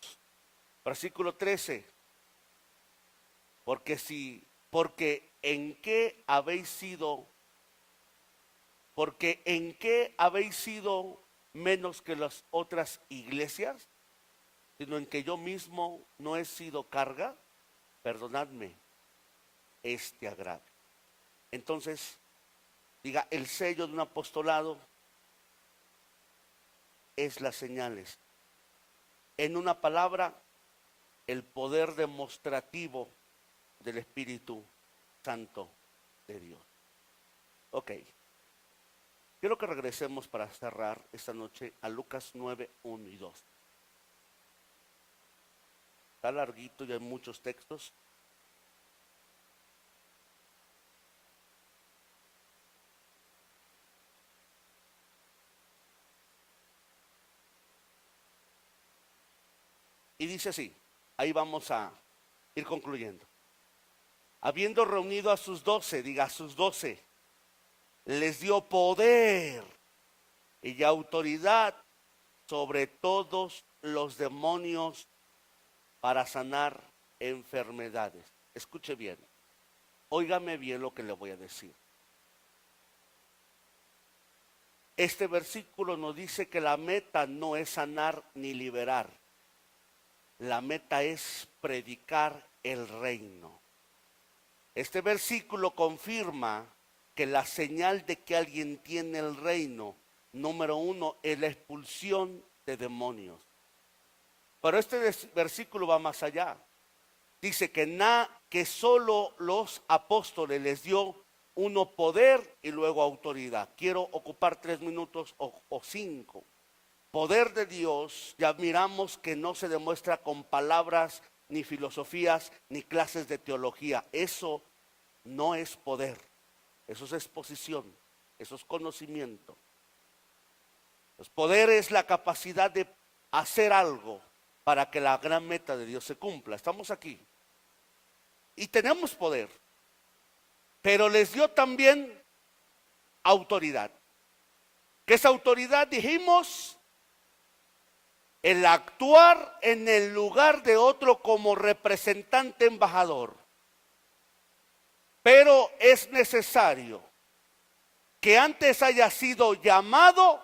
Versículo 13. Porque en qué habéis sido menos que las otras iglesias. sino en que yo mismo no he sido carga, perdonadme este agravio. Entonces, diga, el sello de un apostolado es las señales. En una palabra, el poder demostrativo del Espíritu Santo de Dios. Ok. Quiero que regresemos para cerrar esta noche a Lucas 9, 1 y 2. Está larguito y hay muchos textos. Y dice así, ahí vamos a ir concluyendo. Habiendo reunido a sus 12, diga a sus 12, les dio poder y autoridad sobre todos los demonios para sanar enfermedades. Escuche bien, óigame bien lo que le voy a decir. Este versículo nos dice que la meta no es sanar ni liberar. La meta es predicar el reino. Este versículo confirma que la señal de que alguien tiene el reino, número 1, es la expulsión de demonios. Pero este versículo va más allá. Dice que solo los apóstoles les dio uno poder y luego autoridad. Quiero ocupar 3 minutos o 5. Poder de Dios, ya miramos que no se demuestra con palabras, ni filosofías, ni clases de teología. Eso no es poder, eso es exposición, eso es conocimiento. Pues poder es la capacidad de hacer algo para que la gran meta de Dios se cumpla. Estamos aquí y tenemos poder, pero les dio también autoridad. ¿Qué es autoridad? Dijimos, el actuar en el lugar de otro como representante embajador. Pero es necesario que antes haya sido llamado,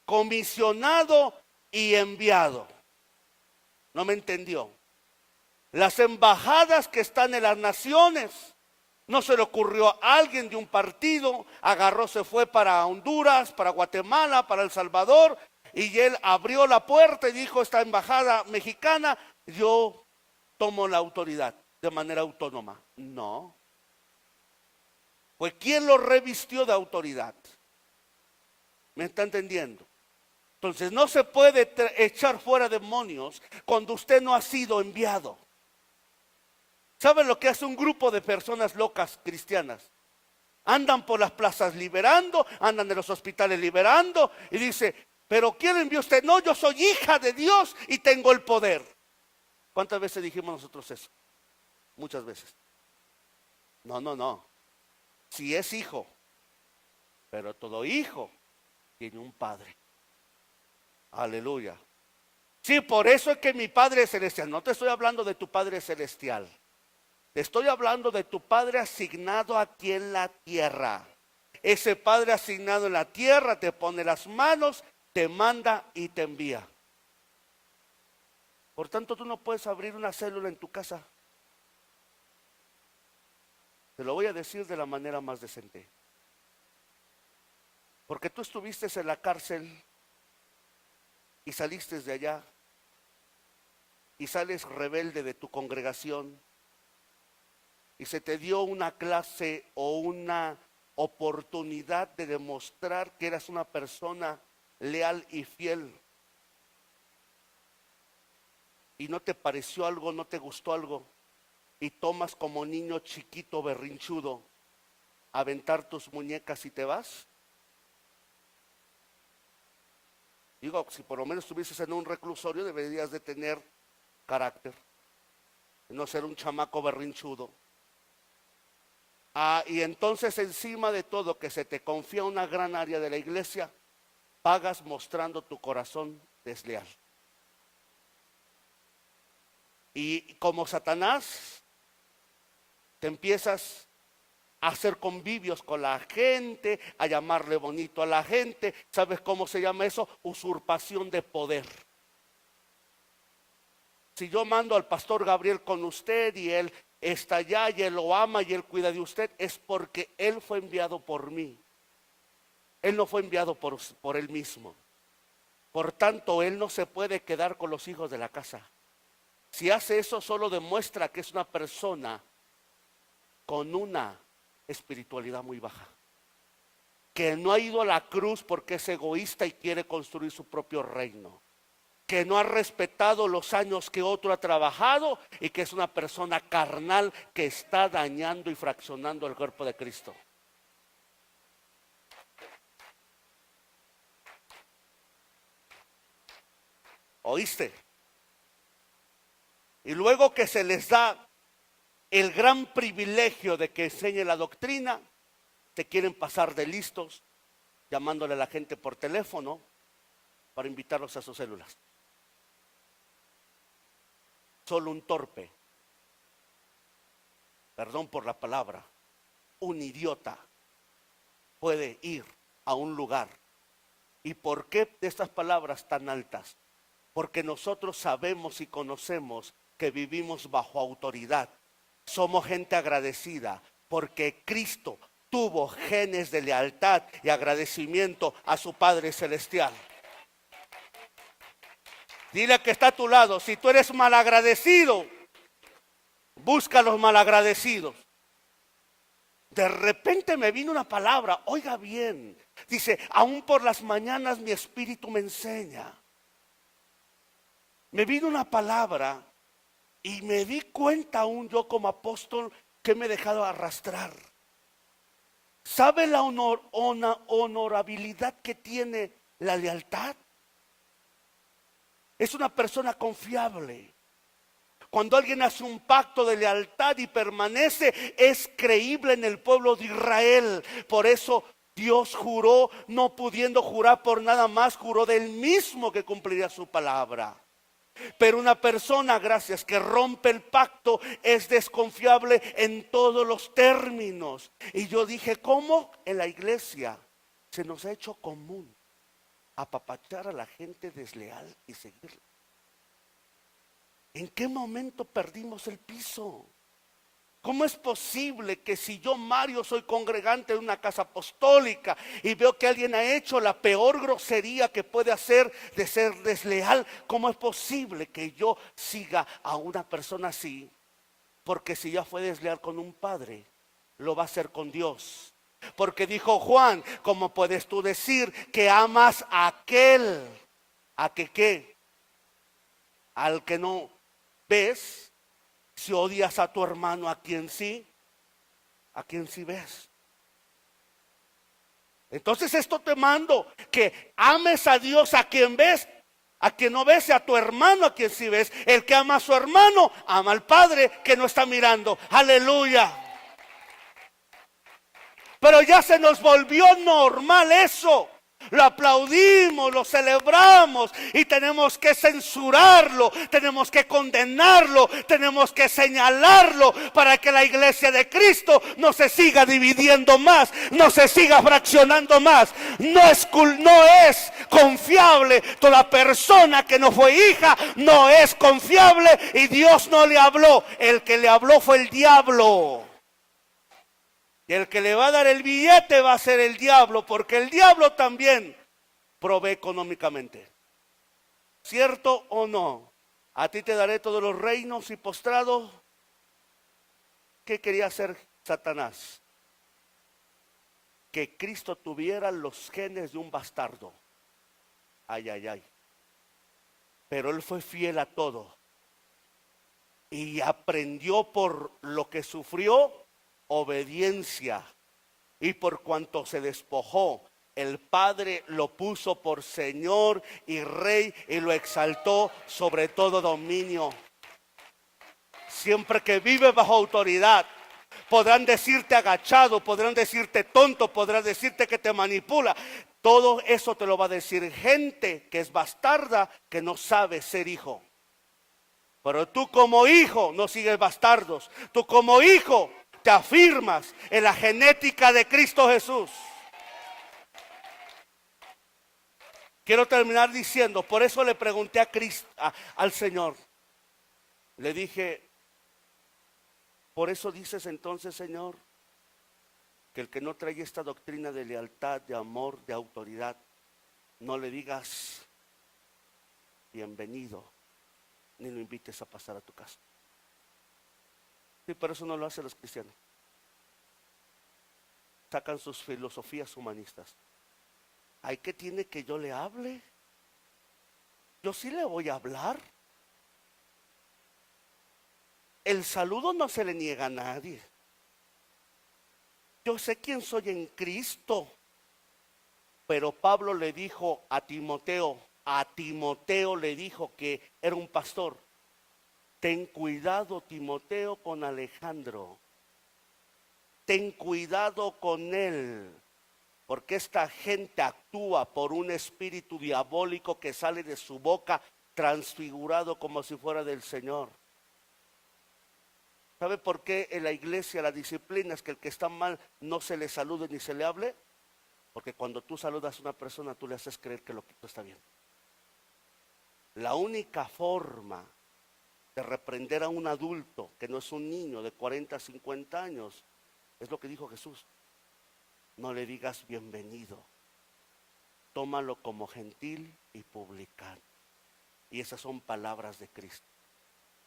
comisionado y enviado. ¿No me entendió? Las embajadas que están en las naciones, no se le ocurrió a alguien de un partido, agarró, se fue para Honduras, para Guatemala, para El Salvador, y él abrió la puerta y dijo, esta embajada mexicana, yo tomo la autoridad de manera autónoma. No. Pues ¿quién lo revistió de autoridad? ¿Me está entendiendo? Entonces no se puede echar fuera demonios cuando usted no ha sido enviado. ¿Saben lo que hace un grupo de personas locas cristianas? Andan por las plazas liberando, andan en los hospitales liberando y dice, pero ¿quién le envió usted? No, yo soy hija de Dios y tengo el poder. ¿Cuántas veces dijimos nosotros eso? Muchas veces. No. Si es hijo, pero todo hijo tiene un padre. Aleluya. Sí, por eso es que mi Padre Celestial, no te estoy hablando de tu Padre Celestial, te estoy hablando de tu Padre asignado aquí en la tierra. Ese Padre asignado en la tierra te pone las manos, te manda y te envía. Por tanto, tú no puedes abrir una célula en tu casa. Te lo voy a decir de la manera más decente. Porque tú estuviste en la cárcel y saliste de allá y sales rebelde de tu congregación y se te dio una clase o una oportunidad de demostrar que eras una persona leal y fiel y no te pareció algo, no te gustó algo y tomas como niño chiquito berrinchudo aventar tus muñecas y te vas. Digo, si por lo menos estuvieses en un reclusorio deberías de tener carácter, no ser un chamaco berrinchudo. Y entonces encima de todo que se te confía una gran área de la iglesia, pagas mostrando tu corazón desleal. Y como Satanás, te empiezas a hacer convivios con la gente, a llamarle bonito a la gente. ¿Sabes cómo se llama eso? Usurpación de poder. Si yo mando al pastor Gabriel con usted y él está allá y él lo ama y él cuida de usted, es porque él fue enviado por mí. Él no fue enviado por él mismo. Por tanto, él no se puede quedar con los hijos de la casa. Si hace eso, solo demuestra que es una persona con una espiritualidad muy baja, que no ha ido a la cruz porque es egoísta y quiere construir su propio reino, que no ha respetado los años que otro ha trabajado y que es una persona carnal que está dañando y fraccionando el cuerpo de Cristo. ¿Oíste? Y luego que se les da el gran privilegio de que enseñe la doctrina, te quieren pasar de listos, llamándole a la gente por teléfono para invitarlos a sus células. Solo un torpe, perdón por la palabra, un idiota puede ir a un lugar. ¿Y por qué de estas palabras tan altas? Porque nosotros sabemos y conocemos que vivimos bajo autoridad. Somos gente agradecida porque Cristo tuvo genes de lealtad y agradecimiento a su Padre Celestial. Dile que está a tu lado, si tú eres malagradecido, busca a los malagradecidos. De repente me vino una palabra, oiga bien, dice, aún por las mañanas mi espíritu me enseña. Me vino una palabra y me di cuenta aún yo como apóstol que me he dejado arrastrar. ¿Sabe la honorabilidad que tiene la lealtad? Es una persona confiable. Cuando alguien hace un pacto de lealtad y permanece, es creíble en el pueblo de Israel. Por eso Dios juró, no pudiendo jurar por nada más, juró de él mismo que cumpliría su palabra. Pero una persona, gracias, que rompe el pacto es desconfiable en todos los términos. Y yo dije, ¿cómo en la iglesia se nos ha hecho común apapachar a la gente desleal y seguirla? ¿En qué momento perdimos el piso? ¿Cómo es posible que si yo, Mario, soy congregante de una casa apostólica y veo que alguien ha hecho la peor grosería que puede hacer de ser desleal, cómo es posible que yo siga a una persona así? Porque si ya fue desleal con un padre, lo va a hacer con Dios. Porque dijo Juan, ¿cómo puedes tú decir que amas a aquel? ¿A que qué? Al que no ves. Si odias a tu hermano, ¿a quién sí ves? Entonces esto te mando, que ames a Dios a quien ves, a quien no ves, y a tu hermano a quien sí ves. El que ama a su hermano, ama al Padre que no está mirando. Aleluya. Pero ya se nos volvió normal eso. Lo aplaudimos, lo celebramos y tenemos que censurarlo, tenemos que condenarlo, tenemos que señalarlo para que la iglesia de Cristo no se siga dividiendo más, no se siga fraccionando más. No es confiable. Toda persona que no fue hija no es confiable y Dios no le habló. El que le habló fue el diablo. Y el que le va a dar el billete va a ser el diablo, porque el diablo también provee económicamente. ¿Cierto o no? A ti te daré todos los reinos y postrado. ¿Qué quería hacer Satanás? Que Cristo tuviera los genes de un bastardo. Ay, ay, ay. Pero él fue fiel a todo. Y aprendió por lo que sufrió obediencia, y por cuanto se despojó, el Padre lo puso por Señor y Rey y lo exaltó sobre todo dominio. Siempre que vive bajo autoridad, podrán decirte agachado, podrán decirte tonto, podrán decirte que te manipula. Todo eso te lo va a decir gente que es bastarda, que no sabe ser hijo. Pero tú como hijo no sigues bastardos. Tú como hijo te afirmas en la genética de Cristo Jesús. Quiero terminar diciendo, por eso le pregunté al Señor, Le dije, por eso dices entonces, Señor, que el que no trae esta doctrina de lealtad, de amor, de autoridad, no le digas bienvenido, ni lo invites a pasar a tu casa. Sí, pero eso no lo hacen los cristianos. Sacan sus filosofías humanistas. ¿Hay que tiene que yo le hable? Yo sí le voy a hablar. El saludo no se le niega a nadie. Yo sé quién soy en Cristo. Pero Pablo le dijo a Timoteo le dijo que era un pastor: ten cuidado, Timoteo, con Alejandro. Ten cuidado con él, porque esta gente actúa por un espíritu diabólico que sale de su boca transfigurado como si fuera del Señor. ¿Sabe por qué en la iglesia la disciplina es que el que está mal no se le salude ni se le hable? Porque cuando tú saludas a una persona, tú le haces creer que lo que tú está bien. La única forma de reprender a un adulto, que no es un niño de 40, 50 años, es lo que dijo Jesús: no le digas bienvenido, tómalo como gentil y publicano. Y esas son palabras de Cristo.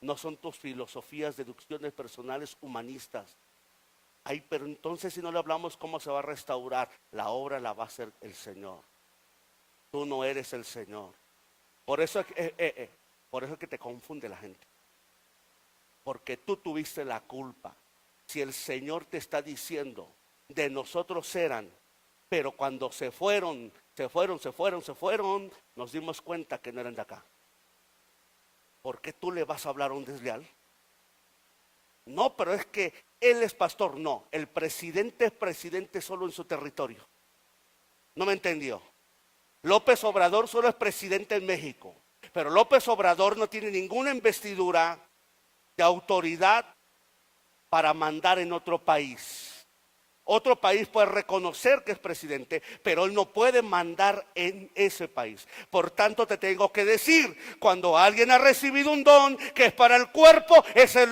No son tus filosofías, deducciones personales humanistas. Ay, pero entonces si no le hablamos, ¿cómo se va a restaurar? La obra la va a hacer el Señor. Tú no eres el Señor. Por eso es que te confunde la gente. Porque tú tuviste la culpa. Si el Señor te está diciendo, de nosotros eran, pero cuando se fueron, nos dimos cuenta que no eran de acá. ¿Por qué tú le vas a hablar a un desleal? No, pero es que él es pastor. No, el presidente es presidente solo en su territorio. ¿No me entendió? López Obrador solo es presidente en México, pero López Obrador no tiene ninguna investidura de autoridad para mandar en otro país. Otro país puede reconocer que es presidente, pero él no puede mandar en ese país. Por tanto, te tengo que decir, cuando alguien ha recibido un don que es para el cuerpo, ese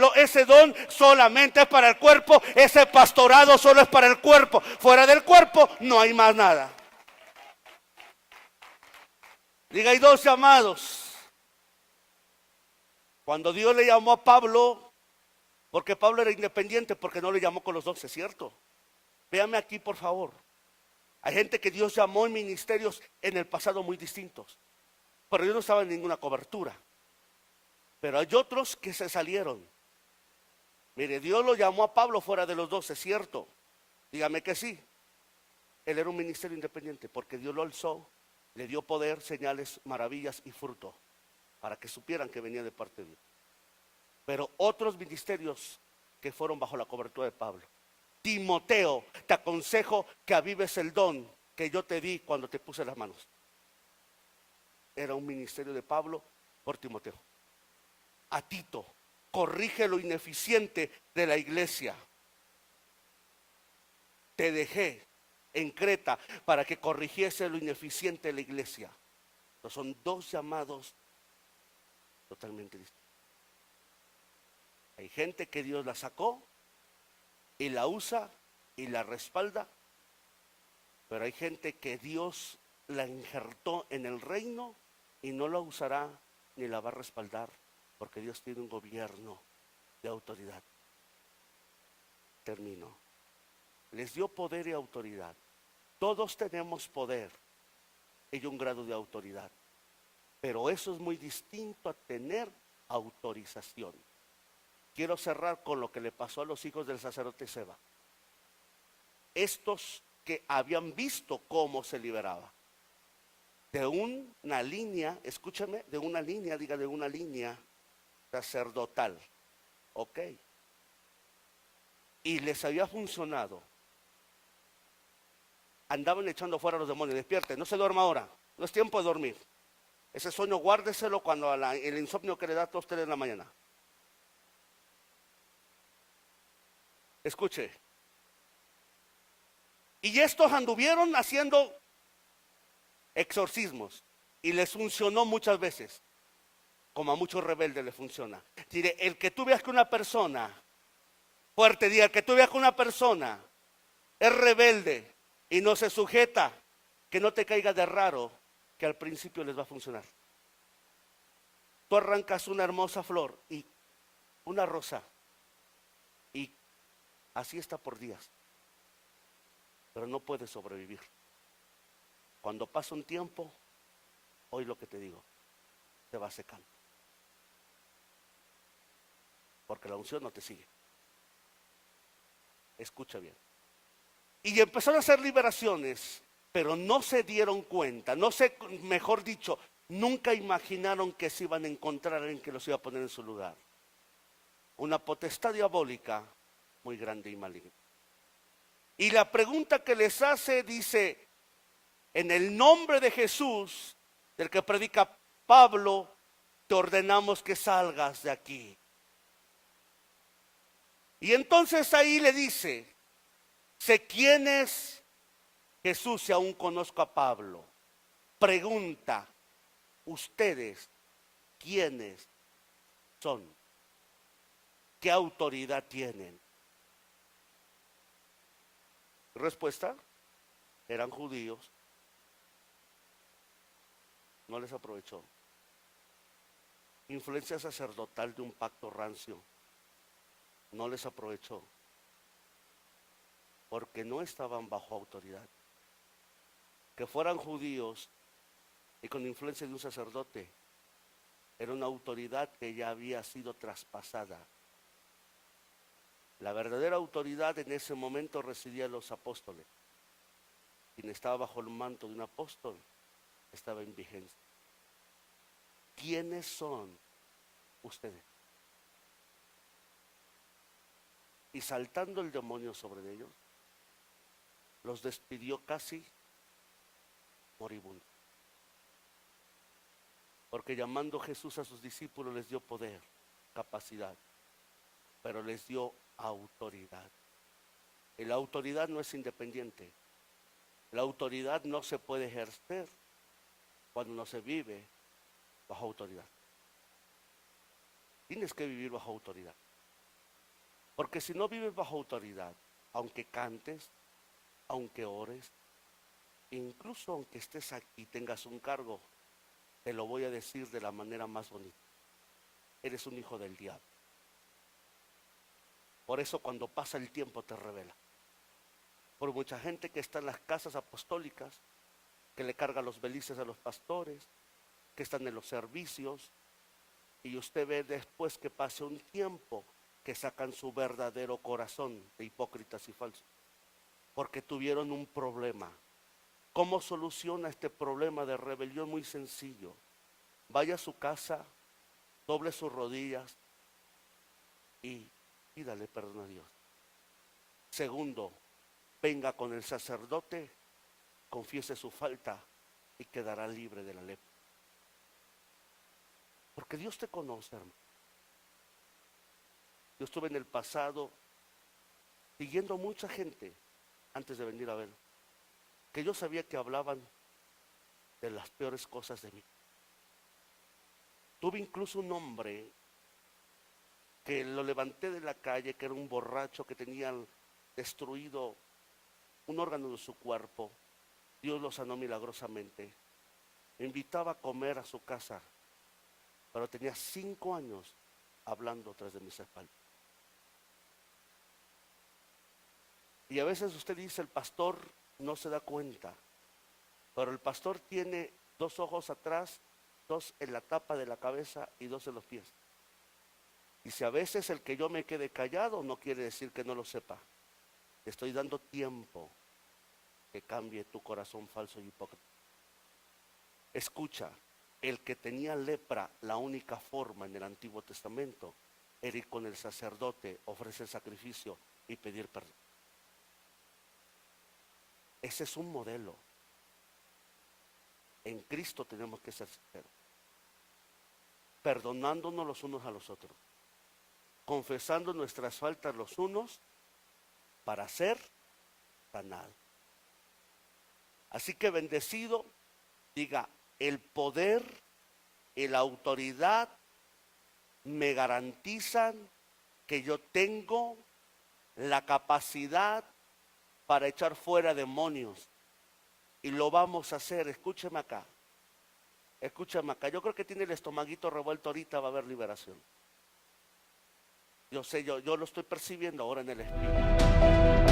don solamente es para el cuerpo, ese pastorado solo es para el cuerpo. Fuera del cuerpo no hay más nada. Diga, hay dos llamados. Cuando Dios le llamó a Pablo, porque Pablo era independiente, porque no le llamó con los 12, ¿cierto? Véame aquí, por favor. Hay gente que Dios llamó en ministerios en el pasado muy distintos, pero ellos no estaban en ninguna cobertura. Pero hay otros que se salieron. Mire, Dios lo llamó a Pablo fuera de los 12, ¿cierto? Dígame que sí. Él era un ministerio independiente, porque Dios lo alzó, le dio poder, señales, maravillas y fruto, para que supieran que venía de parte de Dios. Pero otros ministerios que fueron bajo la cobertura de Pablo. Timoteo, te aconsejo que avives el don que yo te di cuando te puse las manos. Era un ministerio de Pablo por Timoteo. A Tito, corrige lo ineficiente de la iglesia. Te dejé en Creta para que corrigiese lo ineficiente de la iglesia. Entonces son dos llamados totalmente distintos. Hay gente que Dios la sacó y la usa y la respalda, pero hay gente que Dios la injertó en el reino y no la usará ni la va a respaldar, porque Dios tiene un gobierno de autoridad. Termino. Les dio poder y autoridad. Todos tenemos poder y un grado de autoridad, pero eso es muy distinto a tener autorización. Quiero cerrar con lo que le pasó a los hijos del sacerdote Seba. Estos que habían visto cómo se liberaba. De una línea, escúchame, de una línea sacerdotal. Ok. Y les había funcionado. Andaban echando fuera a los demonios. Despierte, no se duerma ahora. No es tiempo de dormir. Ese sueño guárdeselo cuando el insomnio que le da a usted en la mañana. Escuche. Y estos anduvieron haciendo exorcismos y les funcionó muchas veces. como a muchos rebeldes les funciona. Diré, el que tú veas que una persona, fuerte, diga, el que tú veas que una persona es rebelde y no se sujeta, que no te caiga de raro que al principio les va a funcionar. Tú arrancas una hermosa flor y una rosa y así está por días, pero no puede sobrevivir. Cuando pasa un tiempo, hoy lo que te digo, te va secando, porque la unción no te sigue. Escucha bien. Y empezaron a hacer liberaciones, pero no se dieron cuenta, mejor dicho, nunca imaginaron que se iban a encontrar en que los iba a poner en su lugar. Una potestad diabólica muy grande y maligna. Y la pregunta que les hace dice, en el nombre de Jesús, del que predica Pablo, te ordenamos que salgas de aquí. Y entonces ahí le dice, sé quién es Jesús si aún conozco a Pablo. Pregunta, ustedes, ¿quiénes son? ¿Qué autoridad tienen? Respuesta, eran judíos. No les aprovechó. Influencia sacerdotal de un pacto rancio. No les aprovechó. Porque no estaban bajo autoridad. Que fueran judíos y con influencia de un sacerdote, era una autoridad que ya había sido traspasada. La verdadera autoridad en ese momento residía en los apóstoles. Quien estaba bajo el manto de un apóstol estaba en vigencia. ¿Quiénes son ustedes? Y saltando el demonio sobre ellos, los despidió casi moribundos. Porque llamando Jesús a sus discípulos les dio poder, capacidad, pero les dio autoridad. Y la autoridad no es independiente. La autoridad no se puede ejercer cuando no se vive bajo autoridad. Tienes que vivir bajo autoridad. Porque si no vives bajo autoridad, aunque cantes, aunque ores, incluso aunque estés aquí y tengas un cargo, te lo voy a decir de la manera más bonita. Eres un hijo del diablo. Por eso cuando pasa el tiempo te revela. Por mucha gente que está en las casas apostólicas, que le carga los belices a los pastores, que están en los servicios, y usted ve después que pase un tiempo que sacan su verdadero corazón de hipócritas y falsos, porque tuvieron un problema. ¿Cómo soluciona este problema de rebelión? Muy sencillo. Vaya a su casa, doble sus rodillas y pídale perdón a Dios. Segundo, venga con el sacerdote, confiese su falta y quedará libre de la lepra. Porque Dios te conoce, hermano. Yo estuve en el pasado siguiendo a mucha gente antes de venir a ver, que yo sabía que hablaban de las peores cosas de mí. Tuve incluso un hombre que lo levanté de la calle, que era un borracho, que tenía destruido un órgano de su cuerpo. Dios lo sanó milagrosamente. Me invitaba a comer a su casa, pero tenía 5 años hablando tras de mis espaldas. Y a veces usted dice, el pastor no se da cuenta, pero el pastor tiene 2 ojos atrás, 2 en la tapa de la cabeza y 2 en los pies. Y si a veces el que yo me quede callado no quiere decir que no lo sepa. Te estoy dando tiempo que cambie tu corazón falso y hipócrita. Escucha, el que tenía lepra, la única forma en el Antiguo Testamento era ir con el sacerdote, ofrecer sacrificio y pedir perdón. Ese es un modelo. En Cristo tenemos que ser sinceros, perdonándonos los unos a los otros, confesando nuestras faltas los unos para ser sanados. Así que bendecido, diga, el poder y la autoridad me garantizan que yo tengo la capacidad para echar fuera demonios. Y lo vamos a hacer. Escúcheme acá. Escúchame acá. Yo creo que tiene el estomaguito revuelto ahorita, va a haber liberación. Yo sé, yo lo estoy percibiendo ahora en el espíritu.